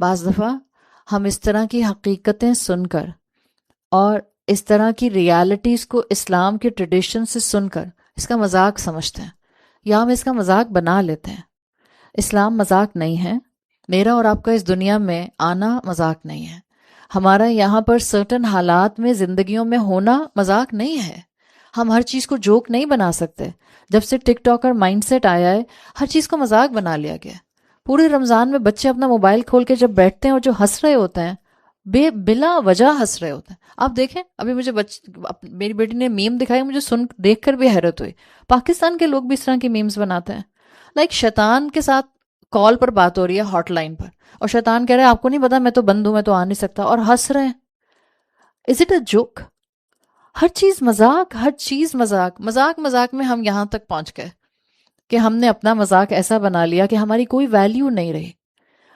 بعض دفعہ ہم اس طرح کی حقیقتیں سن کر اور اس طرح کی ریالٹیز کو اسلام کے ٹریڈیشن سے سن کر اس کا مذاق سمجھتے ہیں یا ہم اس کا مذاق بنا لیتے ہیں. اسلام مذاق نہیں ہے. میرا اور آپ کا اس دنیا میں آنا مذاق نہیں ہے. ہمارا یہاں پر سرٹن حالات میں زندگیوں میں ہونا مذاق نہیں ہے. ہم ہر چیز کو جوک نہیں بنا سکتے. جب سے ٹک ٹاک اور مائنڈ سیٹ آیا ہے ہر چیز کو مذاق بنا لیا گیا. پورے رمضان میں بچے اپنا موبائل کھول کے جب بیٹھتے ہیں اور جو ہنس رہے ہوتے ہیں بلا وجہ ہنس رہے ہوتے ہیں. آپ دیکھیں ابھی مجھے میری بیٹی نے میم دکھائی, مجھے دیکھ کر بھی حیرت ہوئی. پاکستان کے لوگ بھی اس طرح کی میمز بناتے ہیں. لائک شیطان کے ساتھ کال پر بات ہو رہی ہے ہاٹ لائن پر, اور شیطان کہہ رہا ہے آپ کو نہیں پتا میں تو بند ہوں, میں تو آ نہیں سکتا, اور ہنس رہے ہیں. Is it a joke? ہر چیز مذاق, ہر چیز مذاق. مذاق میں ہم یہاں تک پہنچ گئے کہ ہم نے اپنا مذاق ایسا بنا لیا کہ ہماری کوئی ویلیو نہیں رہی,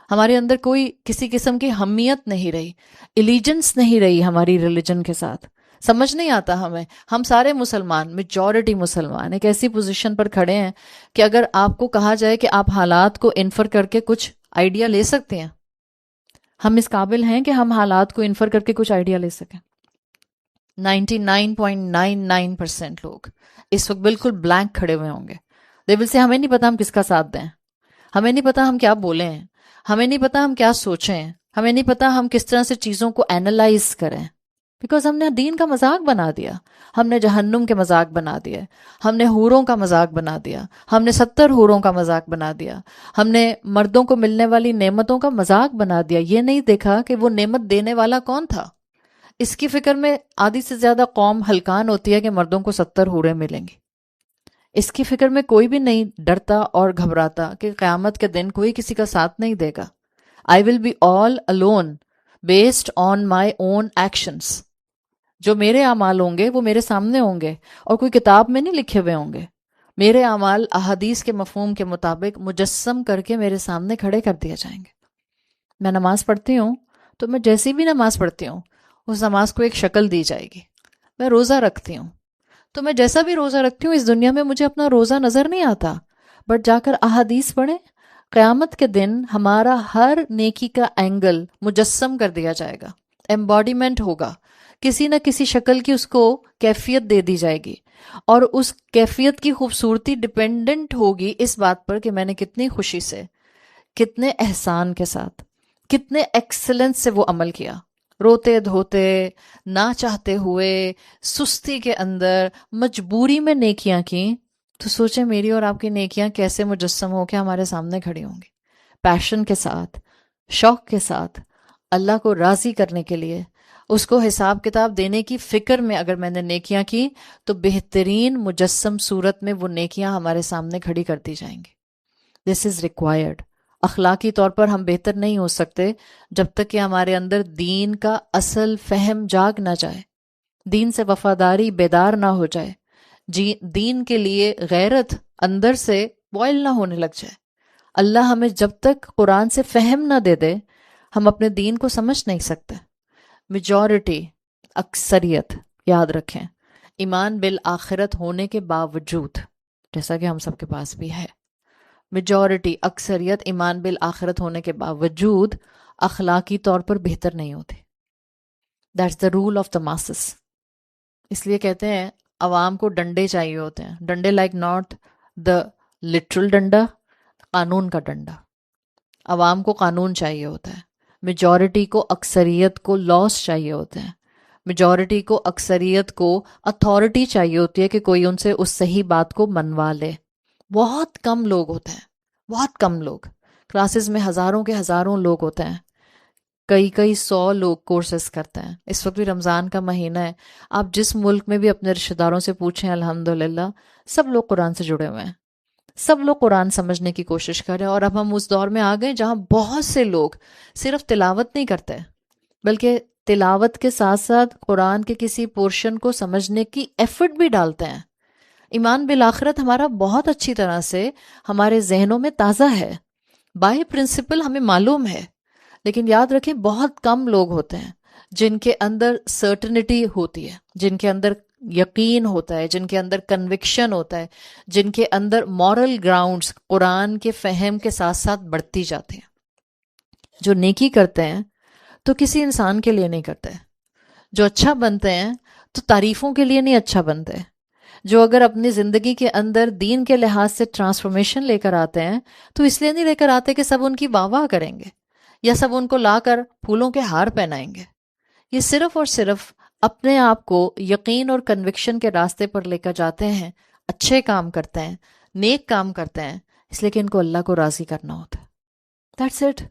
ہمارے اندر کوئی کسی قسم کی حمیت نہیں رہی, ایلیجنس نہیں رہی ہماری ریلیجن کے ساتھ. سمجھ نہیں آتا ہمیں. ہم سارے مسلمان, میجورٹی مسلمان ایک ایسی پوزیشن پر کھڑے ہیں کہ اگر آپ کو کہا جائے کہ آپ حالات کو انفر کر کے کچھ آئیڈیا لے سکتے ہیں, ہم اس قابل ہیں کہ ہم حالات کو انفر کر کے کچھ آئیڈیا لے سکیں. 99.99% لوگ اس وقت بالکل بلینک کھڑے ہوئے ہوں گے. دے ول سے ہمیں نہیں پتا ہم کس کا ساتھ دیں, ہمیں نہیں پتا ہم کیا بولیں ہیں, ہمیں نہیں پتا ہم کیا سوچیں, ہمیں نہیں پتا ہم کس طرح سے چیزوں کو اینالائز کریں, بیکاز ہم نے دین کا مذاق بنا دیا, ہم نے جہنم کے مذاق بنا دیا, ہم نے حوروں کا مذاق بنا دیا, ہم نے 70 حوروں کا مذاق بنا دیا, ہم نے مردوں کو ملنے والی نعمتوں کا مذاق بنا دیا. یہ نہیں دیکھا کہ وہ نعمت دینے والا کون تھا. اس کی فکر میں آدھی سے زیادہ قوم ہلکان ہوتی ہے کہ مردوں کو 70 حوریں ملیں گی. اس کی فکر میں کوئی بھی نہیں ڈرتا اور گھبراتا کہ قیامت کے دن کوئی کسی کا ساتھ نہیں دے گا. I will be all alone based on my own actions. جو میرے اعمال ہوں گے وہ میرے سامنے ہوں گے اور کوئی کتاب میں نہیں لکھے ہوئے ہوں گے. میرے اعمال احادیث کے مفہوم کے مطابق مجسم کر کے میرے سامنے کھڑے کر دیے جائیں گے. میں نماز پڑھتی ہوں تو میں جیسی بھی نماز پڑھتی ہوں اس نماز کو ایک شکل دی جائے گی. میں روزہ رکھتی ہوں تو میں جیسا بھی روزہ رکھتی ہوں اس دنیا میں مجھے اپنا روزہ نظر نہیں آتا, بٹ جا کر احادیث پڑھیں, قیامت کے دن ہمارا ہر نیکی کا اینگل مجسم کر دیا جائے گا, ایمباڈیمنٹ ہوگا, کسی نہ کسی شکل کی اس کو کیفیت دے دی جائے گی, اور اس کیفیت کی خوبصورتی ڈپینڈنٹ ہوگی اس بات پر کہ میں نے کتنی خوشی سے, کتنے احسان کے ساتھ, کتنے ایکسلنس سے وہ عمل کیا, روتے دھوتے, نہ چاہتے ہوئے, سستی کے اندر, مجبوری میں نیکیاں کی. تو سوچیں میری اور آپ کی نیکیاں کیسے مجسم ہو کے ہمارے سامنے کھڑی ہوں گی, پیشن کے ساتھ, شوق کے ساتھ, اللہ کو راضی کرنے کے لیے, اس کو حساب کتاب دینے کی فکر میں. اگر میں نے نیکیاں کی تو بہترین مجسم صورت میں وہ نیکیاں ہمارے سامنے کھڑی کر دی جائیں گی. دس از ریکوائرڈ. اخلاقی طور پر ہم بہتر نہیں ہو سکتے جب تک کہ ہمارے اندر دین کا اصل فہم جاگ نہ جائے, دین سے وفاداری بیدار نہ ہو جائے, دین کے لیے غیرت اندر سے بوائل نہ ہونے لگ جائے. اللہ ہمیں جب تک قرآن سے فہم نہ دے دے ہم اپنے دین کو سمجھ نہیں سکتے. میجورٹی, اکثریت, یاد رکھیں, ایمان بالآخرت ہونے کے باوجود, جیسا کہ ہم سب کے پاس بھی ہے, میجورٹی, اکثریت ایمان بالآخرت ہونے کے باوجود اخلاقی طور پر بہتر نہیں ہوتے. That's the rule of the masses. اس لیے کہتے ہیں عوام کو ڈنڈے چاہیے ہوتے ہیں, ڈنڈے لائک ناٹ دا لٹرل ڈنڈا, قانون کا ڈنڈا. عوام کو قانون چاہیے ہوتا ہے, میجورٹی کو, اکثریت کو لاس چاہیے ہوتے ہیں, میجورٹی کو, اکثریت کو اتھارٹی چاہیے ہوتی ہے کہ کوئی ان سے اس صحیح بات کو منوا لے. بہت کم لوگ ہوتے ہیں, بہت کم لوگ. کلاسز میں ہزاروں کے ہزاروں لوگ ہوتے ہیں, کئی 100 لوگ کورسز کرتے ہیں. اس وقت بھی رمضان کا مہینہ ہے, آپ جس ملک میں بھی اپنے رشتہ داروں سے پوچھیں الحمدللہ سب لوگ قرآن سے جڑے ہوئے ہیں, سب لوگ قرآن سمجھنے کی کوشش کر رہے ہیں. اور اب ہم اس دور میں آ گئے جہاں بہت سے لوگ صرف تلاوت نہیں کرتے بلکہ تلاوت کے ساتھ ساتھ قرآن کے کسی پورشن کو سمجھنے کی ایفرٹ بھی ڈالتے ہیں. ایمان بالآخرت ہمارا بہت اچھی طرح سے ہمارے ذہنوں میں تازہ ہے, بائی پرنسپل ہمیں معلوم ہے, لیکن یاد رکھیں بہت کم لوگ ہوتے ہیں جن کے اندر سرٹنٹی ہوتی ہے, جن کے اندر یقین ہوتا ہے, جن کے اندر کنوکشن ہوتا ہے, جن کے اندر مورل گراؤنڈز قرآن کے فہم کے ساتھ ساتھ بڑھتی جاتے ہیں. جو نیکی کرتے ہیں تو کسی انسان کے لیے نہیں کرتے، جو اچھا بنتے ہیں تو تعریفوں کے لیے نہیں اچھا بنتے، جو اگر اپنی زندگی کے اندر دین کے لحاظ سے ٹرانسفارمیشن لے کر آتے ہیں تو اس لیے نہیں لے کر آتے کہ سب ان کی واہ واہ کریں گے یا سب ان کو لا کر پھولوں کے ہار پہنائیں گے. یہ صرف اور صرف اپنے آپ کو یقین اور کنوکشن کے راستے پر لے کر جاتے ہیں، اچھے کام کرتے ہیں، نیک کام کرتے ہیں، اس لیے کہ ان کو اللہ کو راضی کرنا ہوتا ہے. That's it.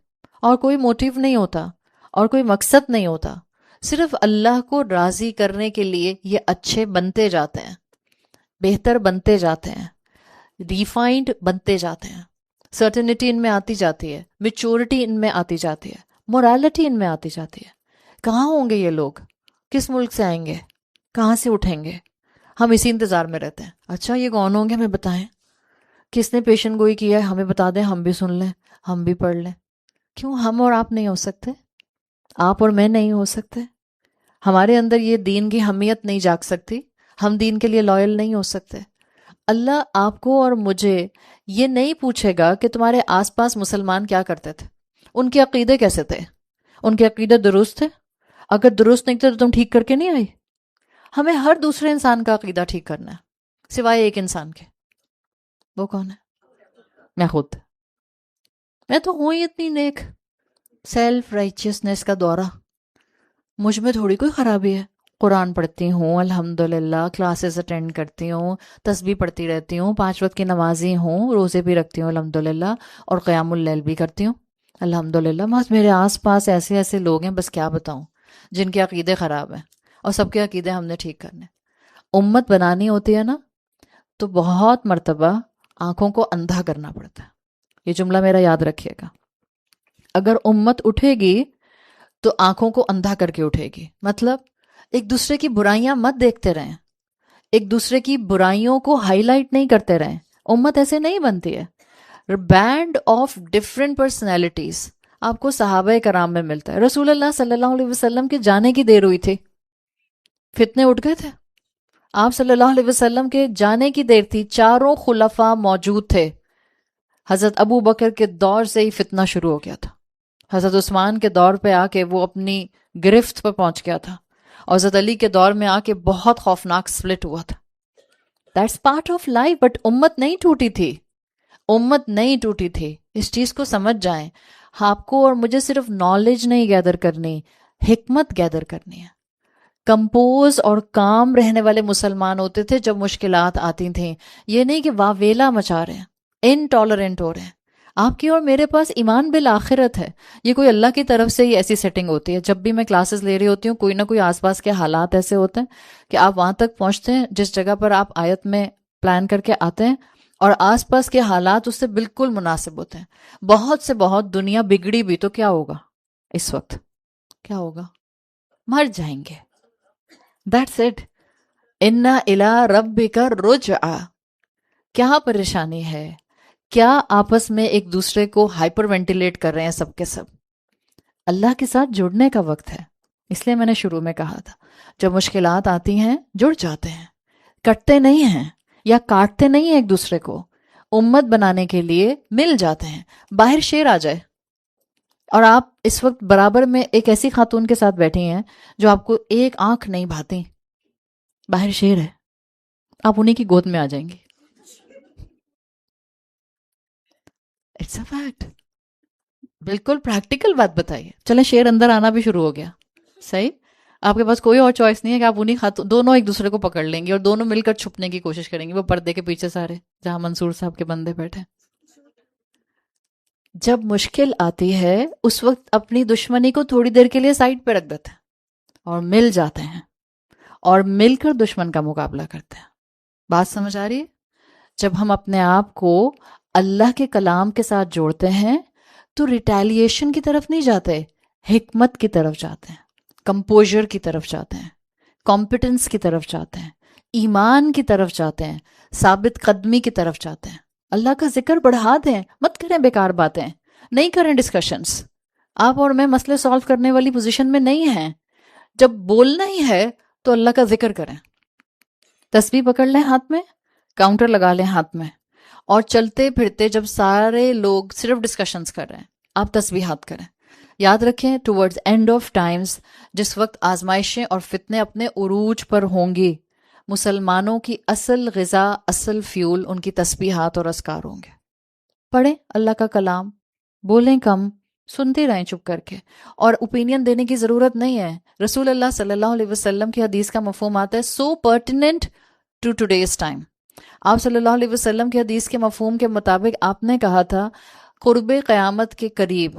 اور کوئی موٹیو نہیں ہوتا اور کوئی مقصد نہیں ہوتا، صرف اللہ کو راضی کرنے کے لیے یہ اچھے بنتے جاتے ہیں، بہتر بنتے جاتے ہیں، ریفائنڈ بنتے جاتے ہیں، سرٹنٹی ان میں آتی جاتی ہے، میچورٹی ان میں آتی جاتی ہے، مورالٹی ان میں آتی جاتی ہے. کہاں ہوں گے یہ لوگ؟ کس ملک سے آئیں گے؟ کہاں سے اٹھیں گے؟ ہم اسی انتظار میں رہتے ہیں. اچھا یہ کون ہوں گے ہمیں بتائیں، کس نے پیشن گوئی کیا ہے ہمیں بتا دیں، ہم بھی سن لیں، ہم بھی پڑھ لیں. کیوں ہم اور آپ نہیں ہو سکتے؟ آپ اور میں نہیں ہو سکتے؟ ہمارے اندر یہ دین کی حمیت نہیں جاگ سکتی؟ ہم دین کے لیے لائل نہیں ہو سکتے؟ اللہ آپ کو اور مجھے یہ نہیں پوچھے گا کہ تمہارے آس پاس مسلمان کیا کرتے تھے، ان کے عقیدے کیسے تھے، ان کے عقیدے درست تھے؟ اگر درست نہیں تھے تو تم ٹھیک کر کے نہیں آئی. ہمیں ہر دوسرے انسان کا عقیدہ ٹھیک کرنا ہے سوائے ایک انسان کے. وہ کون ہے؟ میں خود. میں تو ہوں ہی اتنی نیک. سیلف رائچیسنس کا دورہ مجھ میں تھوڑی کوئی خرابی ہے. قرآن پڑھتی ہوں الحمدللہ، کلاسز اٹینڈ کرتی ہوں، تسبیح پڑھتی رہتی ہوں، 5 وقت کی نمازی ہوں، روزے بھی رکھتی ہوں الحمدللہ، اور قیام اللیل بھی کرتی ہوں الحمدللہ. بس میرے آس پاس ایسے ایسے لوگ ہیں، بس کیا بتاؤں، جن کے عقیدے خراب ہیں، اور سب کے عقیدے ہم نے ٹھیک کرنے. امت بنانی ہوتی ہے نا تو بہت مرتبہ آنکھوں کو اندھا کرنا پڑتا ہے. یہ جملہ میرا یاد رکھیے گا. اگر امت اٹھے گی تو آنکھوں کو اندھا کر کے اٹھے گی. مطلب ایک دوسرے کی برائیاں مت دیکھتے رہیں، ایک دوسرے کی برائیوں کو ہائی لائٹ نہیں کرتے رہیں. امت ایسے نہیں بنتی ہے. بینڈ آف ڈفرینٹ پرسنالٹیز آپ کو صحابہ کرام میں ملتا ہے. رسول اللہ صلی اللہ علیہ وسلم کے جانے کی دیر ہوئی تھی، فتنے اٹھ گئے تھے. آپ صلی اللہ علیہ وسلم کے جانے کی دیر تھی، چاروں خلفاء موجود تھے. حضرت ابو بکر کے دور سے ہی فتنہ شروع ہو گیا تھا. حضرت عثمان کے دور پہ آ کے وہ اپنی گرفت پہ پہنچ گیا تھا، اور حضرت علی کے دور میں آ کے بہت خوفناک سپلٹ ہوا تھا. That's part of life. But امت نہیں ٹوٹی تھی، امت نہیں ٹوٹی تھی. اس چیز کو سمجھ جائیں. آپ کو اور مجھے صرف نالج نہیں گیدر کرنی، حکمت گیدر کرنی ہے. کمپوز اور کام رہنے والے مسلمان ہوتے تھے جب مشکلات آتی تھیں. یہ نہیں کہ واویلا مچا رہے ہیں، انٹالرنٹ ہو رہے ہیں. آپ کی اور میرے پاس ایمان بالآخرت ہے. یہ کوئی اللہ کی طرف سے ہی ایسی سیٹنگ ہوتی ہے. جب بھی میں کلاسز لے رہی ہوتی ہوں کوئی نہ کوئی آس پاس کے حالات ایسے ہوتے ہیں کہ آپ وہاں تک پہنچتے ہیں جس جگہ پر آپ آیت میں پلان کر کے آتے ہیں، اور آس پاس کے حالات اس سے بالکل مناسب ہوتے ہیں. بہت سے بہت دنیا بگڑی بھی تو کیا ہوگا؟ اس وقت کیا ہوگا؟ مر جائیں گے. That's it. اِنَّ إِلَىٰ رَبِّكَ الرُّجْعَىٰ. کیا پریشانی ہے؟ کیا آپس میں ایک دوسرے کو ہائپر وینٹیلیٹ کر رہے ہیں سب کے سب؟ اللہ کے ساتھ جڑنے کا وقت ہے. اس لیے میں نے شروع میں کہا تھا جب مشکلات آتی ہیں جڑ جاتے ہیں، کٹتے نہیں ہیں یا کاٹتے نہیں ہیں ایک دوسرے کو. امت بنانے کے لیے مل جاتے ہیں. باہر شیر آ جائے اور آپ اس وقت برابر میں ایک ایسی خاتون کے ساتھ بیٹھی ہیں جو آپ کو ایک آنکھ نہیں بھاتی، باہر شیر ہے، آپ انہیں کی گود میں آ جائیں گی. It's a fact. بالکل پریکٹیکل بات بتائیے. چلیں شیر اندر آنا بھی شروع ہو گیا، صحیح. آپ کے پاس کوئی اور چوائس نہیں ہے کہ آپ انہیں خاتون دونوں ایک دوسرے کو پکڑ لیں گے اور دونوں مل کر چھپنے کی کوشش کریں گے. وہ پردے کے پیچھے سارے جہاں منصور صاحب کے بندے بیٹھے. جب مشکل آتی ہے اس وقت اپنی دشمنی کو تھوڑی دیر کے لیے سائڈ پہ رکھ دیتے ہیں اور مل جاتے ہیں اور مل کر دشمن کا مقابلہ کرتے ہیں. بات سمجھ آ رہی ہے؟ جب ہم اپنے آپ کو اللہ کے کلام کے ساتھ جوڑتے ہیں تو ریٹیلیشن کی طرف نہیں جاتے، حکمت کی طرف جاتے ہیں، کمپوزر کی طرف جاتے ہیں، کمپٹنس کی طرف جاتے ہیں، ایمان کی طرف جاتے ہیں، ثابت قدمی کی طرف جاتے ہیں. اللہ کا ذکر بڑھا دیں، مت کریں بیکار باتیں، نہیں کریں ڈسکشنز. آپ اور میں مسئلے سالو کرنے والی پوزیشن میں نہیں ہیں. جب بولنا ہی ہے تو اللہ کا ذکر کریں. تسبیح پکڑ لیں ہاتھ میں، کاؤنٹر لگا لیں ہاتھ میں، اور چلتے پھرتے جب سارے لوگ صرف ڈسکشنز کر رہے ہیں آپ تسبیحات کریں. یاد رکھیں ٹورڈز اینڈ آف ٹائمز، جس وقت آزمائشیں اور فتنے اپنے عروج پر ہوں گی، مسلمانوں کی اصل غذا، اصل فیول ان کی تسبیحات اور اذکار ہوں گے۔ پڑھیں اللہ کا کلام، بولیں کم، سنتے رہیں چپ کر کے، اور اوپینین دینے کی ضرورت نہیں ہے۔ رسول اللہ صلی اللہ علیہ وسلم کی حدیث کا مفہوم آتا ہے سو پرٹیننٹ ٹو ٹوڈیز ٹائم۔ آپ صلی اللہ علیہ وسلم کی حدیث کے مفہوم کے مطابق آپ نے کہا تھا قرب قیامت کے قریب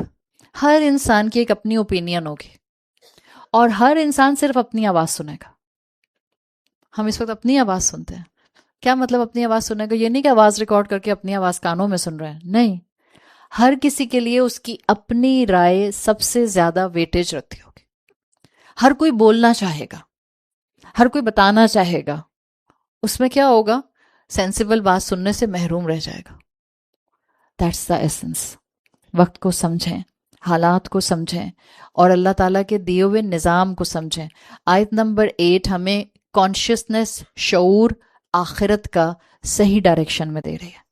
ہر انسان کی ایک اپنی اوپینین ہوگی، اور ہر انسان صرف اپنی آواز سنے گا۔ ہم اس وقت اپنی آواز سنتے ہیں۔ کیا مطلب اپنی آواز سننے کا؟ یہ نہیں کہ آواز ریکارڈ کر کے اپنی آواز کانوں میں سن رہے ہیں، نہیں، ہر کسی کے لیے اس کی اپنی رائے سب سے زیادہ ویٹیج رکھتی ہوگی۔ ہر کوئی بولنا چاہے گا، ہر کوئی بتانا چاہے گا، اس میں کیا ہوگا؟ سینسیبل بات سننے سے محروم رہ جائے گا۔ That's the essence. وقت کو سمجھیں، حالات کو سمجھیں، اور اللہ تعالیٰ کے دیے ہوئے نظام کو سمجھیں۔ آیت نمبر 8 ہمیں کانشیسنس، شعور آخرت کا صحیح ڈائریکشن میں دے رہی ہے۔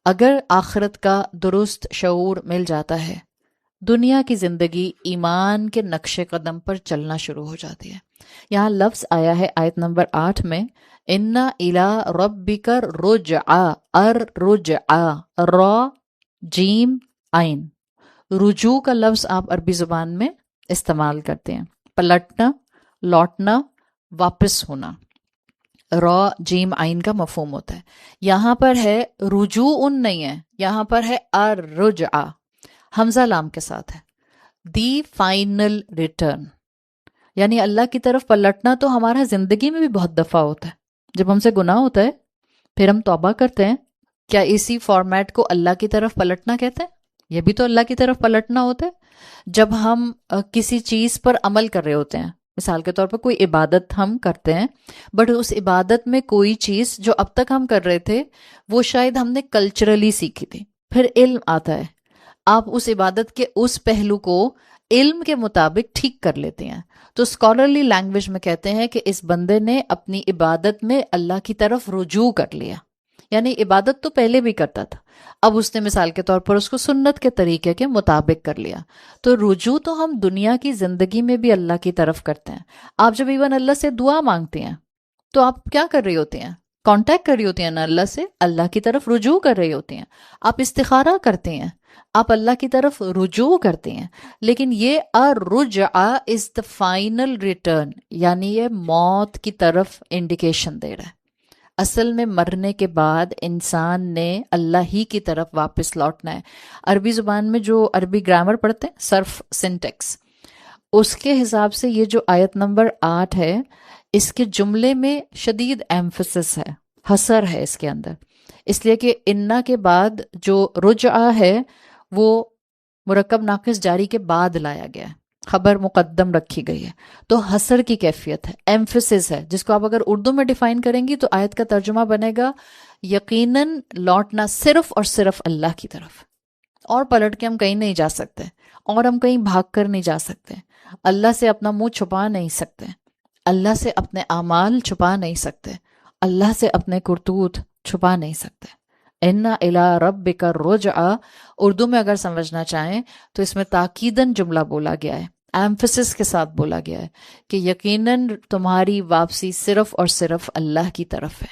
اگر آخرت کا درست شعور مل جاتا ہے، دنیا کی زندگی ایمان کے نقش قدم پر چلنا شروع ہو جاتی ہے۔ یہاں لفظ آیا ہے آیت نمبر 8 میں اِنَّ إِلَىٰ رَبِّكَ الرُّجْعَىٰ، الرُّجْعَىٰ، را جیم عین، رجوع کا لفظ آپ عربی زبان میں استعمال کرتے ہیں، پلٹنا، لوٹنا، واپس ہونا، را جیم عین کا مفہوم ہوتا ہے۔ یہاں پر ہے رجوع نہیں ہے، یہاں پر ہے الرجعہ، حمزہ لام کے ساتھ ہے، دی فائنل ریٹرن، یعنی اللہ کی طرف پلٹنا تو ہمارا زندگی میں بھی بہت دفعہ ہوتا ہے۔ جب ہم سے گناہ ہوتا ہے پھر ہم توبہ کرتے ہیں، کیا اسی فارمیٹ کو اللہ کی طرف پلٹنا کہتے ہیں؟ یہ بھی تو اللہ کی طرف پلٹنا ہوتا ہے۔ جب ہم کسی چیز پر عمل کر رہے ہوتے ہیں، مثال کے طور پر کوئی عبادت ہم کرتے ہیں، بٹ اس عبادت میں کوئی چیز جو اب تک ہم کر رہے تھے وہ شاید ہم نے کلچرلی سیکھی تھی، پھر علم آتا ہے، آپ اس عبادت کے اس پہلو کو علم کے مطابق ٹھیک کر لیتے ہیں، تو اسکالرلی لینگویج میں کہتے ہیں کہ اس بندے نے اپنی عبادت میں اللہ کی طرف رجوع کر لیا، یعنی عبادت تو پہلے بھی کرتا تھا، اب اس نے مثال کے طور پر اس کو سنت کے طریقے کے مطابق کر لیا۔ تو رجوع تو ہم دنیا کی زندگی میں بھی اللہ کی طرف کرتے ہیں۔ آپ جب ایون اللہ سے دعا مانگتے ہیں تو آپ کیا کر رہی ہوتے ہیں؟ کانٹیکٹ کر رہی ہوتی ہیں نا اللہ سے، اللہ کی طرف رجوع کر رہی ہوتی ہیں۔ آپ استخارہ کرتے ہیں، آپ اللہ کی طرف رجوع کرتے ہیں، لیکن یہ الرجعہ از دا فائنل ریٹرن، یعنی یہ موت کی طرف انڈیکیشن دے رہا ہے۔ اصل میں مرنے کے بعد انسان نے اللہ ہی کی طرف واپس لوٹنا ہے۔ عربی زبان میں جو عربی گرامر پڑھتے ہیں، صرف سنٹیکس، اس کے حساب سے یہ جو آیت نمبر 8 ہے، اس کے جملے میں شدید ایمفسس ہے، حصر ہے اس کے اندر، اس لیے کہ انا کے بعد جو رجعہ ہے وہ مرکب ناقص جاری کے بعد لایا گیا ہے، خبر مقدم رکھی گئی ہے، تو حصر کی کیفیت ہے، ایمفسس ہے، جس کو آپ اگر اردو میں ڈیفائن کریں گی تو آیت کا ترجمہ بنے گا یقیناً لوٹنا صرف اور صرف اللہ کی طرف، اور پلٹ کے ہم کہیں نہیں جا سکتے، اور ہم کہیں بھاگ کر نہیں جا سکتے، اللہ سے اپنا منہ چھپا نہیں سکتے، اللہ سے اپنے اعمال چھپا نہیں سکتے، اللہ سے اپنے کرتوت چھپا نہیں سکتے۔ اِنَّ إِلَىٰ رَبِّكَ الرُّجْعَىٰ، اردو میں اگر سمجھنا چاہیں تو اس میں تاکیداً جملہ بولا گیا ہے، ایمفسس کے ساتھ بولا گیا ہے کہ یقیناً تمہاری واپسی صرف اور صرف اللہ کی طرف ہے۔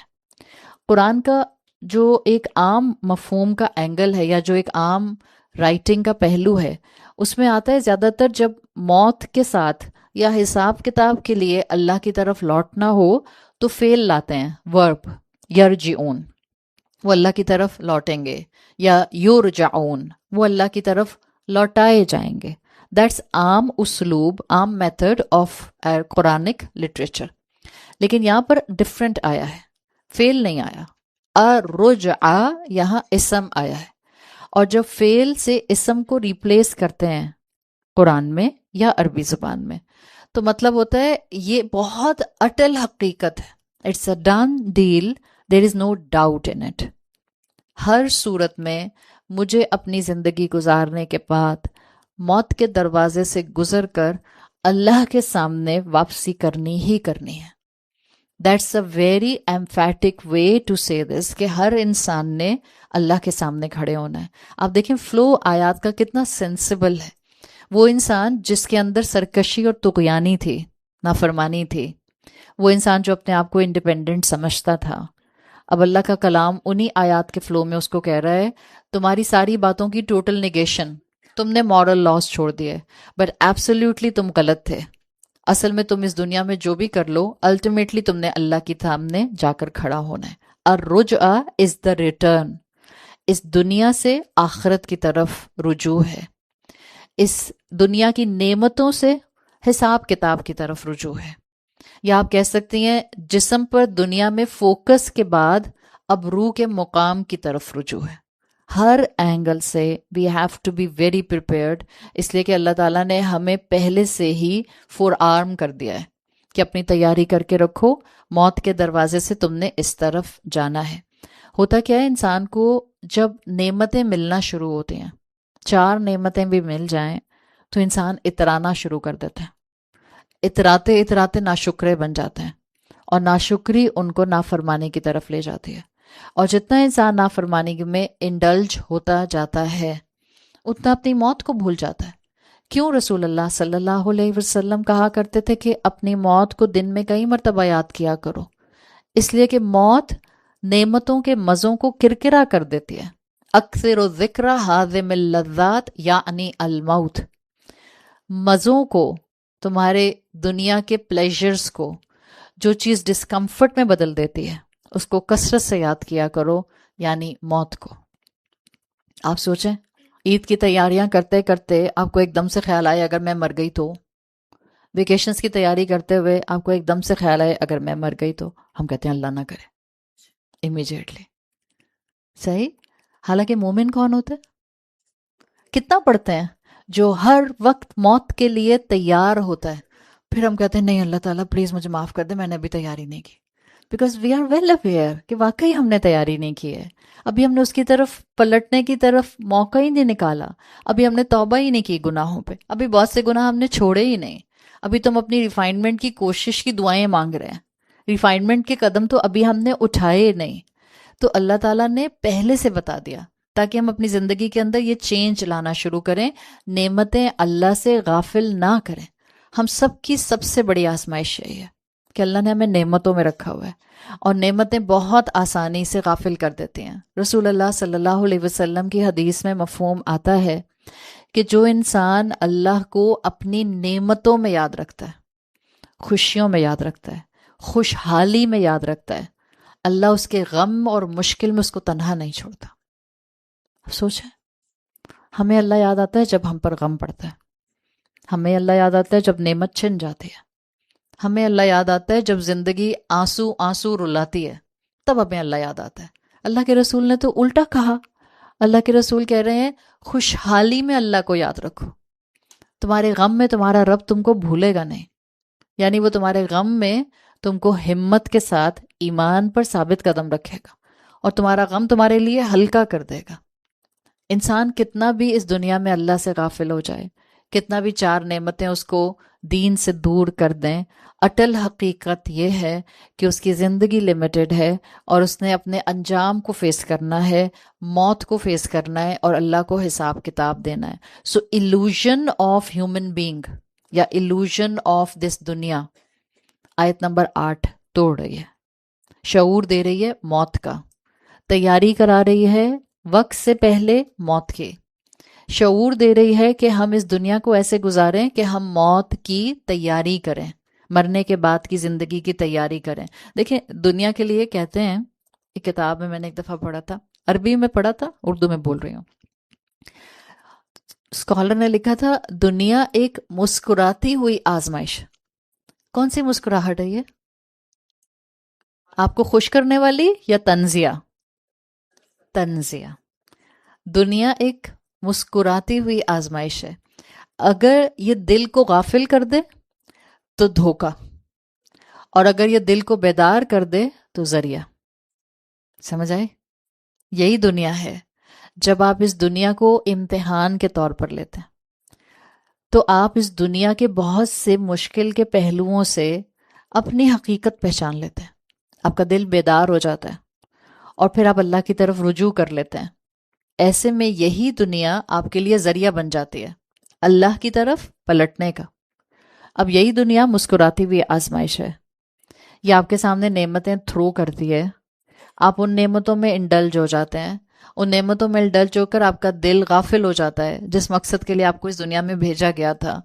قرآن کا جو ایک عام مفہوم کا اینگل ہے، یا جو ایک عام رائٹنگ کا پہلو ہے، اس میں آتا ہے زیادہ تر جب موت کے ساتھ یا حساب کتاب کے لیے اللہ کی طرف لوٹنا ہو تو فعل لاتے ہیں، ورب، یرجعون، وہ اللہ کی طرف لوٹیں گے، یا یرجعون، وہ اللہ کی طرف لوٹائے جائیں گے۔ دیٹس عام اسلوب، عام میتھڈ آف قرآنک لٹریچر۔ لیکن یہاں پر ڈفرینٹ آیا ہے، فعل نہیں آیا، الرجعہ یہاں اسم آیا ہے، اور جب فعل سے اسم کو ریپلیس کرتے ہیں قرآن میں یا عربی زبان میں تو مطلب ہوتا ہے یہ بہت اٹل حقیقت ہے، it's a done deal, there is no doubt in it. ہر صورت میں مجھے اپنی زندگی گزارنے کے بعد موت کے دروازے سے گزر کر اللہ کے سامنے واپسی کرنی ہی کرنی ہے۔ That's a very emphatic way to say this, کہ ہر انسان نے اللہ کے سامنے کھڑے ہونا ہے۔ آپ دیکھیں فلو آیات کا کتنا سینسیبل ہے، وہ انسان جس کے اندر سرکشی اور طغیانی تھی، نافرمانی تھی، وہ انسان جو اپنے آپ کو انڈیپینڈنٹ سمجھتا تھا، اب اللہ کا کلام انہی آیات کے فلو میں اس کو کہہ رہا ہے تمہاری ساری باتوں کی ٹوٹل نیگیشن، تم نے مورل لاس چھوڑ دیے، بٹ ایبسلیوٹلی تم غلط تھے، اصل میں تم اس دنیا میں جو بھی کر لو الٹیمیٹلی تم نے اللہ کی سامنے جا کر کھڑا ہونا ہے۔ الرجعہ از دا ریٹرن، اس دنیا سے آخرت کی طرف رجوع ہے، اس دنیا کی نعمتوں سے حساب کتاب کی طرف رجوع ہے، یا آپ کہہ سکتی ہیں جسم پر دنیا میں فوکس کے بعد اب روح کے مقام کی طرف رجوع ہے۔ ہر اینگل سے we have to be very prepared, اس لیے کہ اللہ تعالیٰ نے ہمیں پہلے سے ہی فور آرم کر دیا ہے کہ اپنی تیاری کر کے رکھو، موت کے دروازے سے تم نے اس طرف جانا ہے۔ ہوتا کیا ہے، انسان کو جب نعمتیں ملنا شروع ہوتی ہیں، 4 نعمتیں بھی مل جائیں تو انسان اترانا شروع کر دیتا ہے، اتراتے اتراتے ناشکرے بن جاتے ہیں، اور ناشکری ان کو نافرمانی کی طرف لے جاتی ہے، اور جتنا انسان نافرمانی میں انڈلج ہوتا جاتا ہے اتنا اپنی موت کو بھول جاتا ہے۔ کیوں رسول اللہ صلی اللہ علیہ وسلم کہا کرتے تھے کہ اپنی موت کو دن میں کئی مرتبہ یاد کیا کرو؟ اس لیے کہ موت نعمتوں کے مزوں کو کرکرا کر دیتی ہے۔ اکثر و ذکر حاذم اللذات یعنی الموت، مزوں کو، تمہارے دنیا کے پلیجرز کو، جو چیز ڈسکمفرٹ میں بدل دیتی ہے اس کو کثرت سے یاد کیا کرو، یعنی موت کو۔ آپ سوچیں عید کی تیاریاں کرتے کرتے آپ کو ایک دم سے خیال آئے اگر میں مر گئی تو، ویکیشنز کی تیاری کرتے ہوئے آپ کو ایک دم سے خیال آئے اگر میں مر گئی تو، ہم کہتے ہیں اللہ نہ کرے، امیجیٹلی، صحیح؟ حالانکہ مومن کون ہوتا ہے؟ کتنا پڑھتے ہیں جو ہر وقت موت کے لیے تیار ہوتا ہے، پھر ہم کہتے ہیں نہیں اللہ تعالیٰ پلیز مجھے معاف کر دے، میں نے ابھی تیاری نہیں کی، because we are well aware کہ واقعی ہم نے تیاری نہیں کی ہے، ابھی ہم نے اس کی طرف پلٹنے کی طرف موقع ہی نہیں نکالا، ابھی ہم نے توبہ ہی نہیں کی گناہوں پہ، ابھی بہت سے گناہ ہم نے چھوڑے ہی نہیں، ابھی تم اپنی ریفائنمنٹ کی کوشش کی دعائیں مانگ رہے ہیں، ریفائنمنٹ کے قدم تو ابھی ہم نے اٹھائے نہیں۔ تو اللہ تعالیٰ نے پہلے سے بتا دیا تاکہ ہم اپنی زندگی کے اندر یہ چینج لانا شروع کریں، نعمتیں اللہ سے غافل نہ کریں۔ ہم سب کی سب سے بڑی آزمائش یہی ہے کہ اللہ نے ہمیں نعمتوں میں رکھا ہوا ہے، اور نعمتیں بہت آسانی سے غافل کر دیتی ہیں۔ رسول اللہ صلی اللہ علیہ وسلم کی حدیث میں مفہوم آتا ہے کہ جو انسان اللہ کو اپنی نعمتوں میں یاد رکھتا ہے، خوشیوں میں یاد رکھتا ہے، خوشحالی میں یاد رکھتا ہے، اللہ اس کے غم اور مشکل میں اس کو تنہا نہیں چھوڑتا۔ سوچیں، ہمیں اللہ یاد آتا ہے جب ہم پر غم پڑتا ہے، ہمیں اللہ یاد آتا ہے جب نعمت چھن جاتی ہے، ہمیں اللہ یاد آتا ہے جب زندگی آنسو آنسو رلاتی ہے، تب ہمیں اللہ یاد آتا ہے۔ اللہ کے رسول نے تو الٹا کہا، اللہ کے رسول کہہ رہے ہیں خوشحالی میں اللہ کو یاد رکھو، تمہارے غم میں تمہارا رب تم کو بھولے گا نہیں، یعنی وہ تمہارے غم میں تم کو ہمت کے ساتھ ایمان پر ثابت قدم رکھے گا، اور تمہارا غم تمہارے لیے ہلکا کر دے گا۔ انسان کتنا بھی اس دنیا میں اللہ سے غافل ہو جائے، کتنا بھی 4 نعمتیں اس کو دین سے دور کر دیں، اٹل حقیقت یہ ہے کہ اس کی زندگی لمیٹڈ ہے، اور اس نے اپنے انجام کو فیس کرنا ہے، موت کو فیس کرنا ہے، اور اللہ کو حساب کتاب دینا ہے۔ سو illusion آف ہیومن بینگ یا illusion آف دس دنیا آیت نمبر 8 توڑ رہی ہے، شعور دے رہی ہے موت کا، تیاری کرا رہی ہے وقت سے پہلے موت کی، شعور دے رہی ہے کہ ہم اس دنیا کو ایسے گزاریں کہ ہم موت کی تیاری کریں، مرنے کے بعد کی زندگی کی تیاری کریں۔ دیکھیں دنیا کے لیے کہتے ہیں، ایک کتاب میں نے ایک دفعہ پڑھا تھا، عربی میں پڑھا تھا، اردو میں بول رہی ہوں، اسکالر نے لکھا تھا دنیا ایک مسکراتی ہوئی آزمائش۔ کون سی مسکراہٹ ہے یہ؟ آپ کو خوش کرنے والی یا تنزیہ؟ تنزیہ۔ دنیا ایک مسکراتی ہوئی آزمائش ہے، اگر یہ دل کو غافل کر دے تو دھوکا، اور اگر یہ دل کو بیدار کر دے تو ذریعہ۔ سمجھ آئے؟ یہی دنیا ہے۔ جب آپ اس دنیا کو امتحان کے طور پر لیتے ہیں تو آپ اس دنیا کے بہت سے مشکل کے پہلوؤں سے اپنی حقیقت پہچان لیتے ہیں، آپ کا دل بیدار ہو جاتا ہے، اور پھر آپ اللہ کی طرف رجوع کر لیتے ہیں۔ ایسے میں یہی دنیا آپ کے لیے ذریعہ بن جاتی ہے، اللہ کی طرف پلٹنے کا. اب یہی دنیا مسکراتی ہوئی آزمائش ہے. یہ آپ کے سامنے نعمتیں تھرو کرتی ہے, آپ ان نعمتوں میں انڈلج ہو جاتے ہیں, ان نعمتوں میں انڈلج ہو کر آپ کا دل غافل ہو جاتا ہے جس مقصد کے لیے آپ کو اس دنیا میں بھیجا گیا تھا.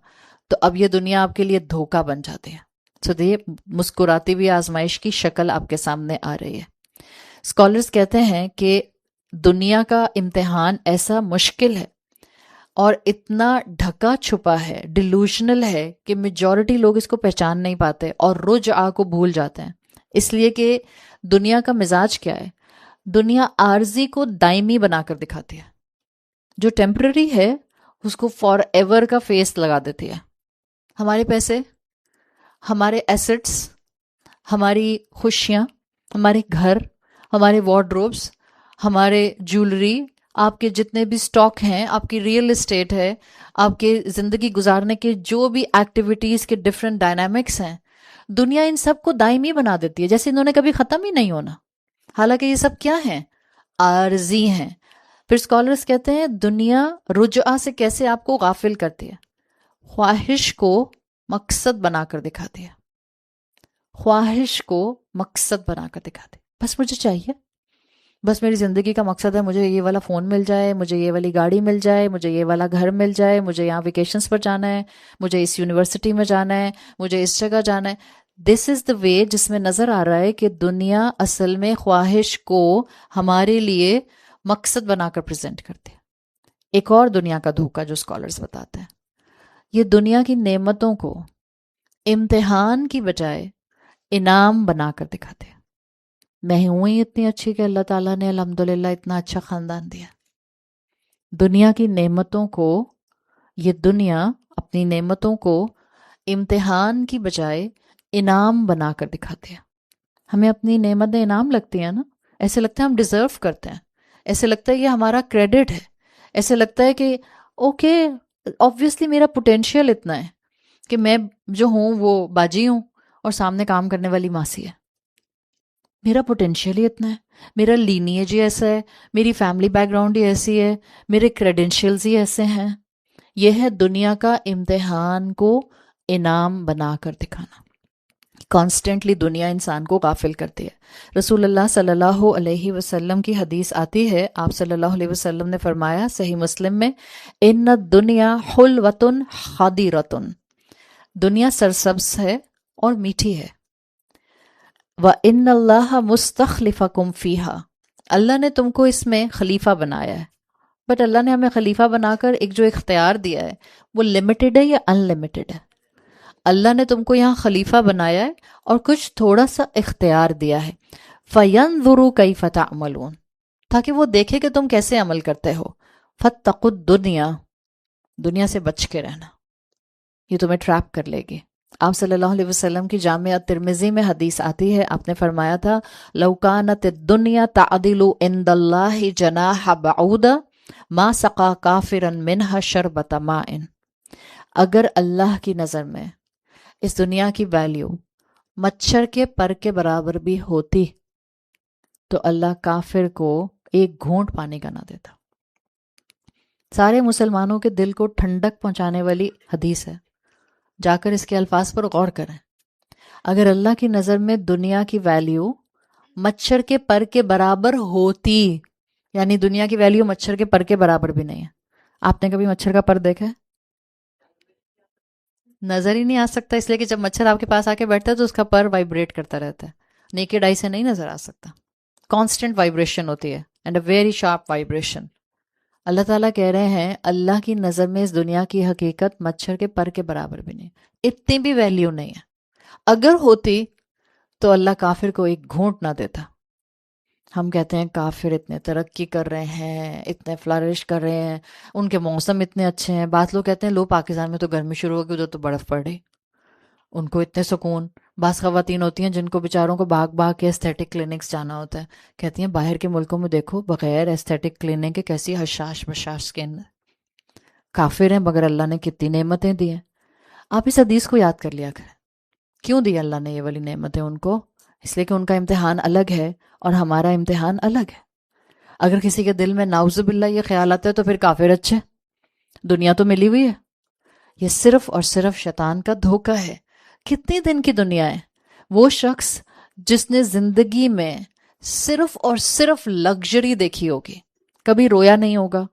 تو اب یہ دنیا آپ کے لیے دھوکہ بن جاتی ہے. تو یہ مسکراتی ہوئی آزمائش کی شکل آپ کے سامنے آ رہی ہے. اسکالرز کہتے ہیں کہ دنیا کا امتحان ایسا مشکل ہے اور اتنا ڈھکا چھپا ہے, ڈیلوژنل ہے, کہ میجورٹی لوگ اس کو پہچان نہیں پاتے اور رجعہ کو بھول جاتے ہیں. اس لیے کہ دنیا کا مزاج کیا ہے؟ دنیا عارضی کو دائمی بنا کر دکھاتی ہے. جو ٹیمپرری ہے اس کو فار ایور کا فیس لگا دیتی ہے. ہمارے پیسے, ہمارے ایسٹس, ہماری خوشیاں, ہمارے گھر, ہمارے وارڈروبس, ہمارے جولری, آپ کے جتنے بھی سٹاک ہیں, آپ کی ریئل اسٹیٹ ہے, آپ کے زندگی گزارنے کے جو بھی ایکٹیویٹیز کے ڈفرینٹ ڈائنامکس ہیں, دنیا ان سب کو دائمی بنا دیتی ہے جیسے انہوں نے کبھی ختم ہی نہیں ہونا. حالانکہ یہ سب کیا ہیں؟ عارضی ہیں. پھر اسکالرز کہتے ہیں دنیا رجعہ سے کیسے آپ کو غافل کرتی ہے. خواہش کو مقصد بنا کر دکھاتی ہے. خواہش کو مقصد بنا کر دکھاتی ہے. بس مجھے چاہیے, بس میری زندگی کا مقصد ہے مجھے یہ والا فون مل جائے, مجھے یہ والی گاڑی مل جائے, مجھے یہ والا گھر مل جائے, مجھے یہاں ویکیشنز پر جانا ہے, مجھے اس یونیورسٹی میں جانا ہے, مجھے اس جگہ جانا ہے. دس از دا وے جس میں نظر آ رہا ہے کہ دنیا اصل میں خواہش کو ہمارے لیے مقصد بنا کر پریزنٹ کرتی ہے. ایک اور دنیا کا دھوکہ جو اسکالرز بتاتے ہیں, یہ دنیا کی نعمتوں کو امتحان کی بجائے انعام بنا کر دکھاتے ہیں. میں ہوں ہی اتنی اچھی کہ اللہ تعالیٰ نے الحمدللہ اتنا اچھا خاندان دیا. دنیا کی نعمتوں کو, یہ دنیا اپنی نعمتوں کو امتحان کی بجائے انعام بنا کر دکھاتے ہیں. ہمیں اپنی نعمتیں انعام لگتی ہیں نا, ایسے لگتا ہے ہم ڈیزرو کرتے ہیں, ایسے لگتا ہے یہ ہمارا کریڈٹ ہے, ایسے لگتا ہے کہ اوکے آبویسلی میرا پوٹینشیل اتنا ہے کہ میں جو ہوں وہ باجی ہوں اور سامنے کام کرنے والی ماسی ہے. میرا پوٹینشیل ہی اتنا ہے, میرا لینیج ہی ایسا ہے, میری فیملی بیک گراؤنڈ ہی ایسی ہے, میرے کریڈینشیلز ہی ایسے ہیں. یہ ہے دنیا کا امتحان کو انعام بنا کر دکھانا. کانسٹنٹلی دنیا انسان کو غافل کرتی ہے. رسول اللہ صلی اللہ علیہ وسلم کی حدیث آتی ہے, آپ صلی اللہ علیہ وسلم نے فرمایا صحیح مسلم میں, ان الدنیا حلوۃ خادرۃ, دنیا سرسبز ہے اور میٹھی ہے. وَإِنَّ اللَّهَ مُسْتَخْلِفَكُمْ فِيهَا, اللہ نے تم کو اس میں خلیفہ بنایا ہے. بٹ اللہ نے ہمیں خلیفہ بنا کر ایک جو اختیار دیا ہے وہ لمیٹڈ ہے یا ان لمیٹڈ ہے؟ اللہ نے تم کو یہاں خلیفہ بنایا ہے اور کچھ تھوڑا سا اختیار دیا ہے. فَيَنْظُرُوا كَيْفَ تَعْمَلُونَ, تاکہ وہ دیکھے کہ تم کیسے عمل کرتے ہو. فَاتَّقُوا الدُّنْيَا, دنیا سے بچ کے رہنا, یہ تمہیں ٹریپ کر لے گی. آپ صلی اللہ علیہ وسلم کی جامعہ ترمذی میں حدیث آتی ہے, آپ نے فرمایا تھا لو کانت الدنیا تعدل عند اللہ جناح بعوضہ ما سقا کافرا منها شربۃ ماء, اگر اللہ کی نظر میں اس دنیا کی ویلیو مچھر کے پر کے برابر بھی ہوتی تو اللہ کافر کو ایک گھونٹ پانی کا نہ دیتا. سارے مسلمانوں کے دل کو ٹھنڈک پہنچانے والی حدیث ہے, جا کر اس کے الفاظ پر غور کریں. اگر اللہ کی نظر میں دنیا کی ویلیو مچھر کے پر کے برابر ہوتی, یعنی دنیا کی ویلیو مچھر کے پر کے برابر بھی نہیں ہے. آپ نے کبھی مچھر کا پر دیکھا ہے؟ نظر ہی نہیں آ سکتا, اس لیے کہ جب مچھر آپ کے پاس آ کے بیٹھتا ہے تو اس کا پر وائبریٹ کرتا رہتا ہے, نیکڈ آئی سے نہیں نظر آ سکتا. کانسٹنٹ وائبریشن ہوتی ہے, and a very sharp vibration. اللہ تعالیٰ کہہ رہے ہیں اللہ کی نظر میں اس دنیا کی حقیقت مچھر کے پر کے برابر بھی نہیں, اتنی بھی ویلیو نہیں ہے. اگر ہوتی تو اللہ کافر کو ایک گھونٹ نہ دیتا. ہم کہتے ہیں کافر اتنے ترقی کر رہے ہیں, اتنے فلرش کر رہے ہیں, ان کے موسم اتنے اچھے ہیں. بعض لوگ کہتے ہیں لو پاکستان میں تو گرمی شروع ہوگی, ادھر تو برف پڑ رہی, ان کو اتنے سکون. بعض خواتین ہوتی ہیں جن کو بیچاروں کو بھاگ بھاگ کے ایستھیٹک کلینکس جانا ہوتا ہے, کہتی ہیں باہر کے ملکوں میں دیکھو بغیر ایستھیٹک کلینک کے کیسی حشاش بشاش سکن. کافر ہیں مگر اللہ نے کتنی نعمتیں دی ہیں. آپ اس حدیث کو یاد کر لیا کریں. کیوں دی اللہ نے یہ والی نعمتیں ان کو؟ اس لیے کہ ان کا امتحان الگ ہے اور ہمارا امتحان الگ ہے. اگر کسی کے دل میں نعوذ باللہ یہ خیال آتا ہے تو پھر کافر اچھے, دنیا تو ملی ہوئی ہے, یہ صرف اور صرف شیطان کا دھوکہ ہے. کتنے دن کی دنیا ہے. وہ شخص جس نے زندگی میں صرف اور صرف لگژری دیکھی ہوگی، کبھی رویا نہیں ہوگا،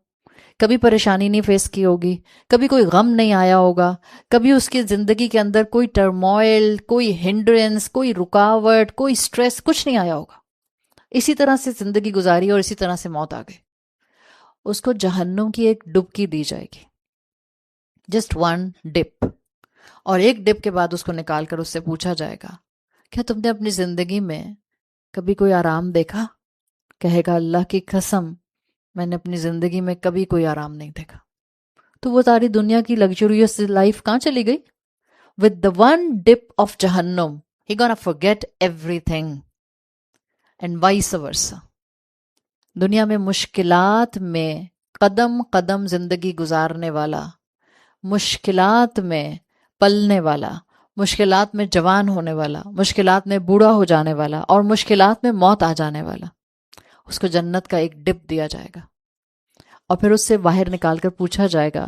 کبھی پریشانی نہیں فیس کی ہوگی، کبھی کوئی غم نہیں آیا ہوگا، کبھی اس کی زندگی کے اندر کوئی ٹرموائل، کوئی ہنڈرنس، کوئی رکاوٹ، کوئی سٹریس، کچھ نہیں آیا ہوگا. اسی طرح سے زندگی گزاری اور اسی طرح سے موت آ گئی. اس کو جہنم کی ایک ڈبکی دی جائے گی، جسٹ ون ڈپ. اور ایک ڈپ کے بعد اس کو نکال کر اس سے پوچھا جائے گا کیا تم نے اپنی زندگی میں کبھی کوئی آرام دیکھا؟ کہے گا اللہ کی قسم میں نے اپنی زندگی میں کبھی کوئی آرام نہیں دیکھا. تو وہ ساری دنیا کی لگژریس لائف کہاں چلی گئی؟ with the one dip of جہنم he gonna forget everything and vice versa. دنیا میں مشکلات میں قدم قدم زندگی گزارنے والا، مشکلات میں پلنے والا، مشکلات میں جوان ہونے والا، مشکلات میں بوڑھا ہو جانے والا اور مشکلات میں موت آ جانے والا، اس کو جنت کا ایک ڈپ دیا جائے گا. اور پھر اس سے باہر نکال کر پوچھا جائے گا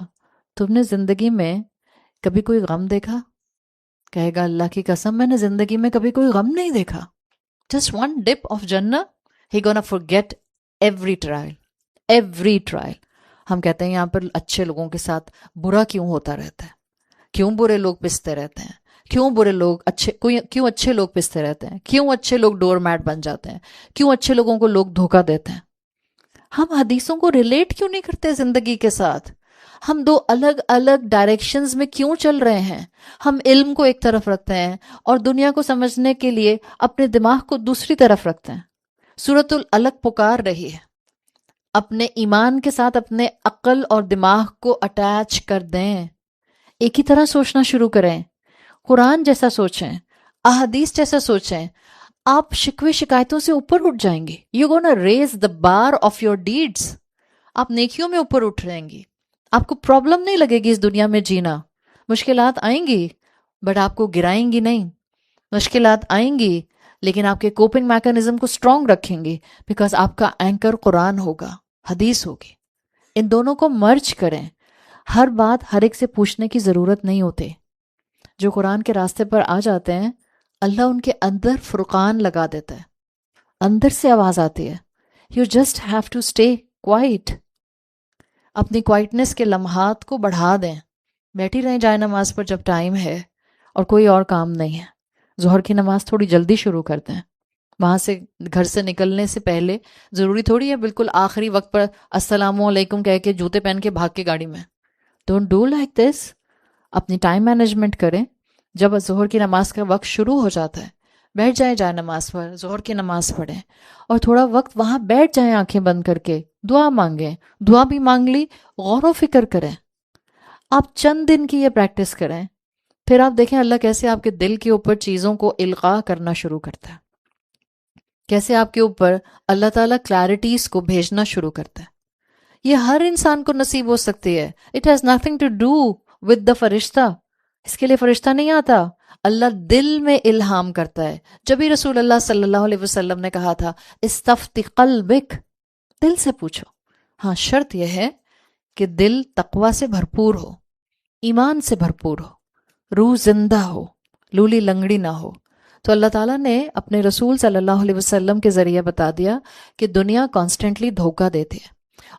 تم نے زندگی میں کبھی کوئی غم دیکھا؟ کہے گا اللہ کی قسم میں نے زندگی میں کبھی کوئی غم نہیں دیکھا. جسٹ ون ڈپ آف جنہ ہی گونا forget every trial, every trial. ہم کہتے ہیں یہاں پر اچھے لوگوں کے ساتھ برا کیوں ہوتا رہتا ہے؟ کیوں برے لوگ پستے رہتے ہیں؟ کیوں برے لوگ کیوں اچھے لوگ پستے رہتے ہیں؟ کیوں اچھے لوگ ڈور میٹ بن جاتے ہیں؟ کیوں اچھے لوگوں کو لوگ دھوکہ دیتے ہیں؟ ہم حدیثوں کو ریلیٹ کیوں نہیں کرتے زندگی کے ساتھ؟ ہم دو الگ الگ ڈائریکشنز میں کیوں چل رہے ہیں؟ ہم علم کو ایک طرف رکھتے ہیں اور دنیا کو سمجھنے کے لیے اپنے دماغ کو دوسری طرف رکھتے ہیں. سورۃ العلق پکار رہی ہے اپنے ایمان کے ساتھ اپنے عقل اور دماغ کو اٹیچ کر دیں، ایک ہی طرح سوچنا شروع کریں، قرآن جیسا سوچیں، احادیث جیسا سوچیں. آپ شکوے شکایتوں سے اوپر اٹھ جائیں گے. You gonna raise the bar of your deeds. آپ نیکیوں میں اوپر اٹھ رہیں گی. آپ کو پرابلم نہیں لگے گی اس دنیا میں جینا. مشکلات آئیں گی بٹ آپ کو گرائیں گی نہیں. مشکلات آئیں گی لیکن آپ کے کوپنگ میکانزم کو اسٹرانگ رکھیں گی بیکاز آپ کا اینکر قرآن ہوگا، حدیث ہوگی. ان دونوں کو مرج کریں. ہر بات ہر ایک سے پوچھنے کی ضرورت نہیں ہوتی. جو قرآن کے راستے پر آ جاتے ہیں اللہ ان کے اندر فرقان لگا دیتا ہے، اندر سے آواز آتی ہے. You just have to stay quiet. اپنی کوائٹنس کے لمحات کو بڑھا دیں. بیٹھی رہیں جائے نماز پر جب ٹائم ہے اور کوئی اور کام نہیں ہے. ظہر کی نماز تھوڑی جلدی شروع کرتے ہیں. وہاں سے گھر سے نکلنے سے پہلے ضروری تھوڑی ہے بالکل آخری وقت پر السلام علیکم کہہ کے جوتے پہن کے بھاگ کے گاڑی میں. Don't do like this. اپنی ٹائم مینجمنٹ کریں. جب ظہر کی نماز کا وقت شروع ہو جاتا ہے بیٹھ جائیں جائے نماز پر، ظہر کی نماز پڑھیں اور تھوڑا وقت وہاں بیٹھ جائیں آنکھیں بند کر کے، دعا مانگیں. دعا بھی مانگ لی، غور و فکر کریں. آپ چند دن کی یہ پریکٹس کریں، پھر آپ دیکھیں اللہ کیسے آپ کے دل کے اوپر چیزوں کو القاء کرنا شروع کرتا ہے، کیسے آپ کے اوپر اللہ تعالیٰ کلیرٹیز کو بھیجنا شروع کرتا ہے. یہ ہر انسان کو نصیب ہو سکتی ہے. It has nothing to do with the فرشتہ. اس کے لیے فرشتہ نہیں آتا. اللہ دل میں الہام کرتا ہے. جب ہی رسول اللہ صلی اللہ علیہ وسلم نے کہا تھا استفتی قلبک، دل سے پوچھو. ہاں شرط یہ ہے کہ دل تقوی سے بھرپور ہو، ایمان سے بھرپور ہو، روح زندہ ہو، لولی لنگڑی نہ ہو. تو اللہ تعالیٰ نے اپنے رسول صلی اللہ علیہ وسلم کے ذریعے بتا دیا کہ دنیا کانسٹنٹلی دھوکہ دیتی ہے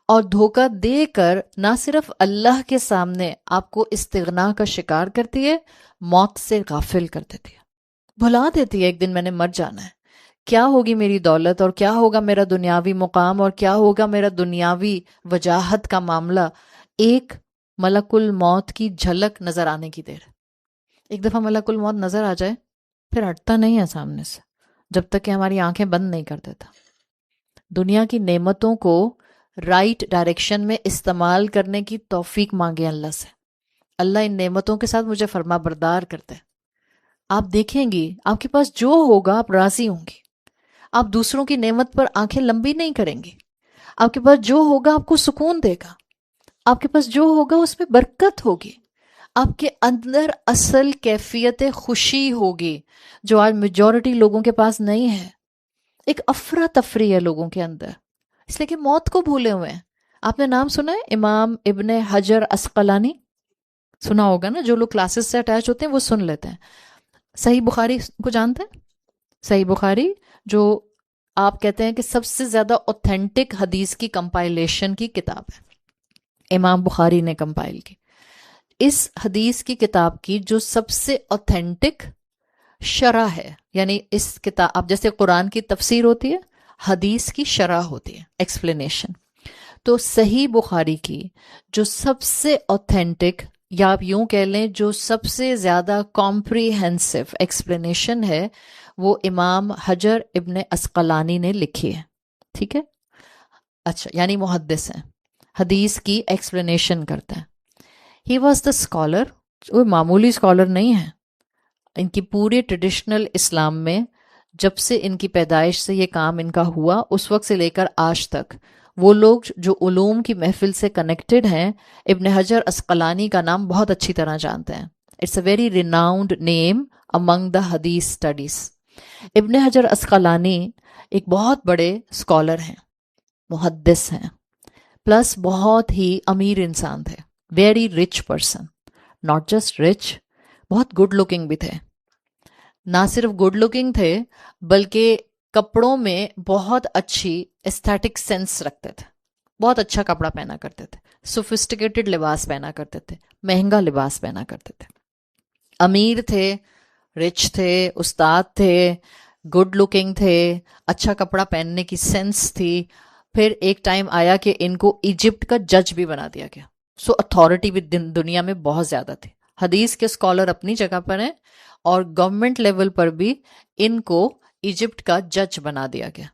اور دھوکہ دے کر نہ صرف اللہ کے سامنے آپ کو استغنا کا شکار کرتی ہے، موت سے غافل کر دیتی ہے، بھلا دیتی ہے ایک دن میں نے مر جانا ہے. کیا ہوگی میری دولت اور کیا ہوگا میرا دنیاوی مقام اور کیا ہوگا میرا دنیاوی وجاہت کا معاملہ. ایک ملک الموت کی جھلک نظر آنے کی دیر. ایک دفعہ ملک الموت نظر آ جائے پھر ہٹتا نہیں ہے سامنے سے جب تک کہ ہماری آنکھیں بند نہیں کر دیتا. دنیا کی نعمتوں کو رائٹ ڈائریکشن میں استعمال کرنے کی توفیق مانگے اللہ سے. اللہ ان نعمتوں کے ساتھ مجھے فرما بردار کرتے. آپ دیکھیں گی آپ کے پاس جو ہوگا آپ راضی ہوں گی. آپ دوسروں کی نعمت پر آنکھیں لمبی نہیں کریں گی. آپ کے پاس جو ہوگا آپ کو سکون دے گا. آپ کے پاس جو ہوگا اس میں برکت ہوگی. آپ کے اندر اصل کیفیت خوشی ہوگی جو آج میجورٹی لوگوں کے پاس نہیں ہے. ایک افراتفری ہے لوگوں کے اندر اس لیے کہ موت کو بھولے ہوئے ہیں. آپ نے نام سنا ہے امام ابن حجر عسقلانی؟ سنا ہوگا نا، جو لوگ کلاسز سے اٹیچ ہوتے ہیں وہ سن لیتے ہیں. صحیح بخاری کو جانتے ہیں؟ صحیح بخاری جو آپ کہتے ہیں کہ سب سے زیادہ اوتھینٹک حدیث کی کمپائلیشن کی کتاب ہے، امام بخاری نے کمپائل کی. اس حدیث کی کتاب کی جو سب سے اوتھینٹک شرح ہے، یعنی اس کتاب، اب جیسے قرآن کی تفسیر ہوتی ہے، حدیث کی شرح ہوتی ہے، ایکسپلینیشن. تو صحیح بخاری کی جو سب سے اوتھینٹک، یا آپ یوں کہہ لیں جو سب سے زیادہ کمپریہنسو ایکسپلینیشن ہے، وہ امام حجر ابن اسقلانی نے لکھی ہے. ٹھیک ہے، اچھا، یعنی محدث ہیں، حدیث کی ایکسپلینیشن کرتا ہے. ہی واز دا اسکالر، وہ معمولی اسکالر نہیں ہے. ان کی پورے ٹریڈیشنل اسلام میں جب سے ان کی پیدائش سے یہ کام ان کا ہوا، اس وقت سے لے کر آج تک وہ لوگ جو علوم کی محفل سے کنیکٹڈ ہیں، ابن حجر اسقلانی کا نام بہت اچھی طرح جانتے ہیں. اٹس اے ویری ریناؤنڈ نیم امنگ دا حدیث اسٹڈیز. ابن حجر اسقلانی ایک بہت بڑے اسکالر ہیں، محدث ہیں، پلس بہت ہی امیر انسان تھے. Very rich person, not just rich, بہت گڈ لکنگ بھی تھے. نہ صرف گڈ لکنگ تھے بلکہ کپڑوں میں بہت اچھی ایستھیٹک سینس رکھتے تھے. بہت اچھا کپڑا پہنا کرتے تھے، سوفسٹیکیٹڈ لباس پہنا کرتے تھے، مہنگا لباس پہنا کرتے تھے. امیر تھے، رچ تھے، استاد تھے، گڈ لکنگ تھے، اچھا کپڑا پہننے کی سینس تھی. پھر ایک ٹائم آیا کہ ان کو ایجپٹ کا جج بھی بنا دیا گیا. سو اتھارٹی بھی دنیا میں بہت زیادہ تھی. حدیث کے اسکالر اپنی جگہ پر ہیں، اور گورنمنٹ لیول پر بھی ان کو ایجپٹ کا جج بنا دیا گیا.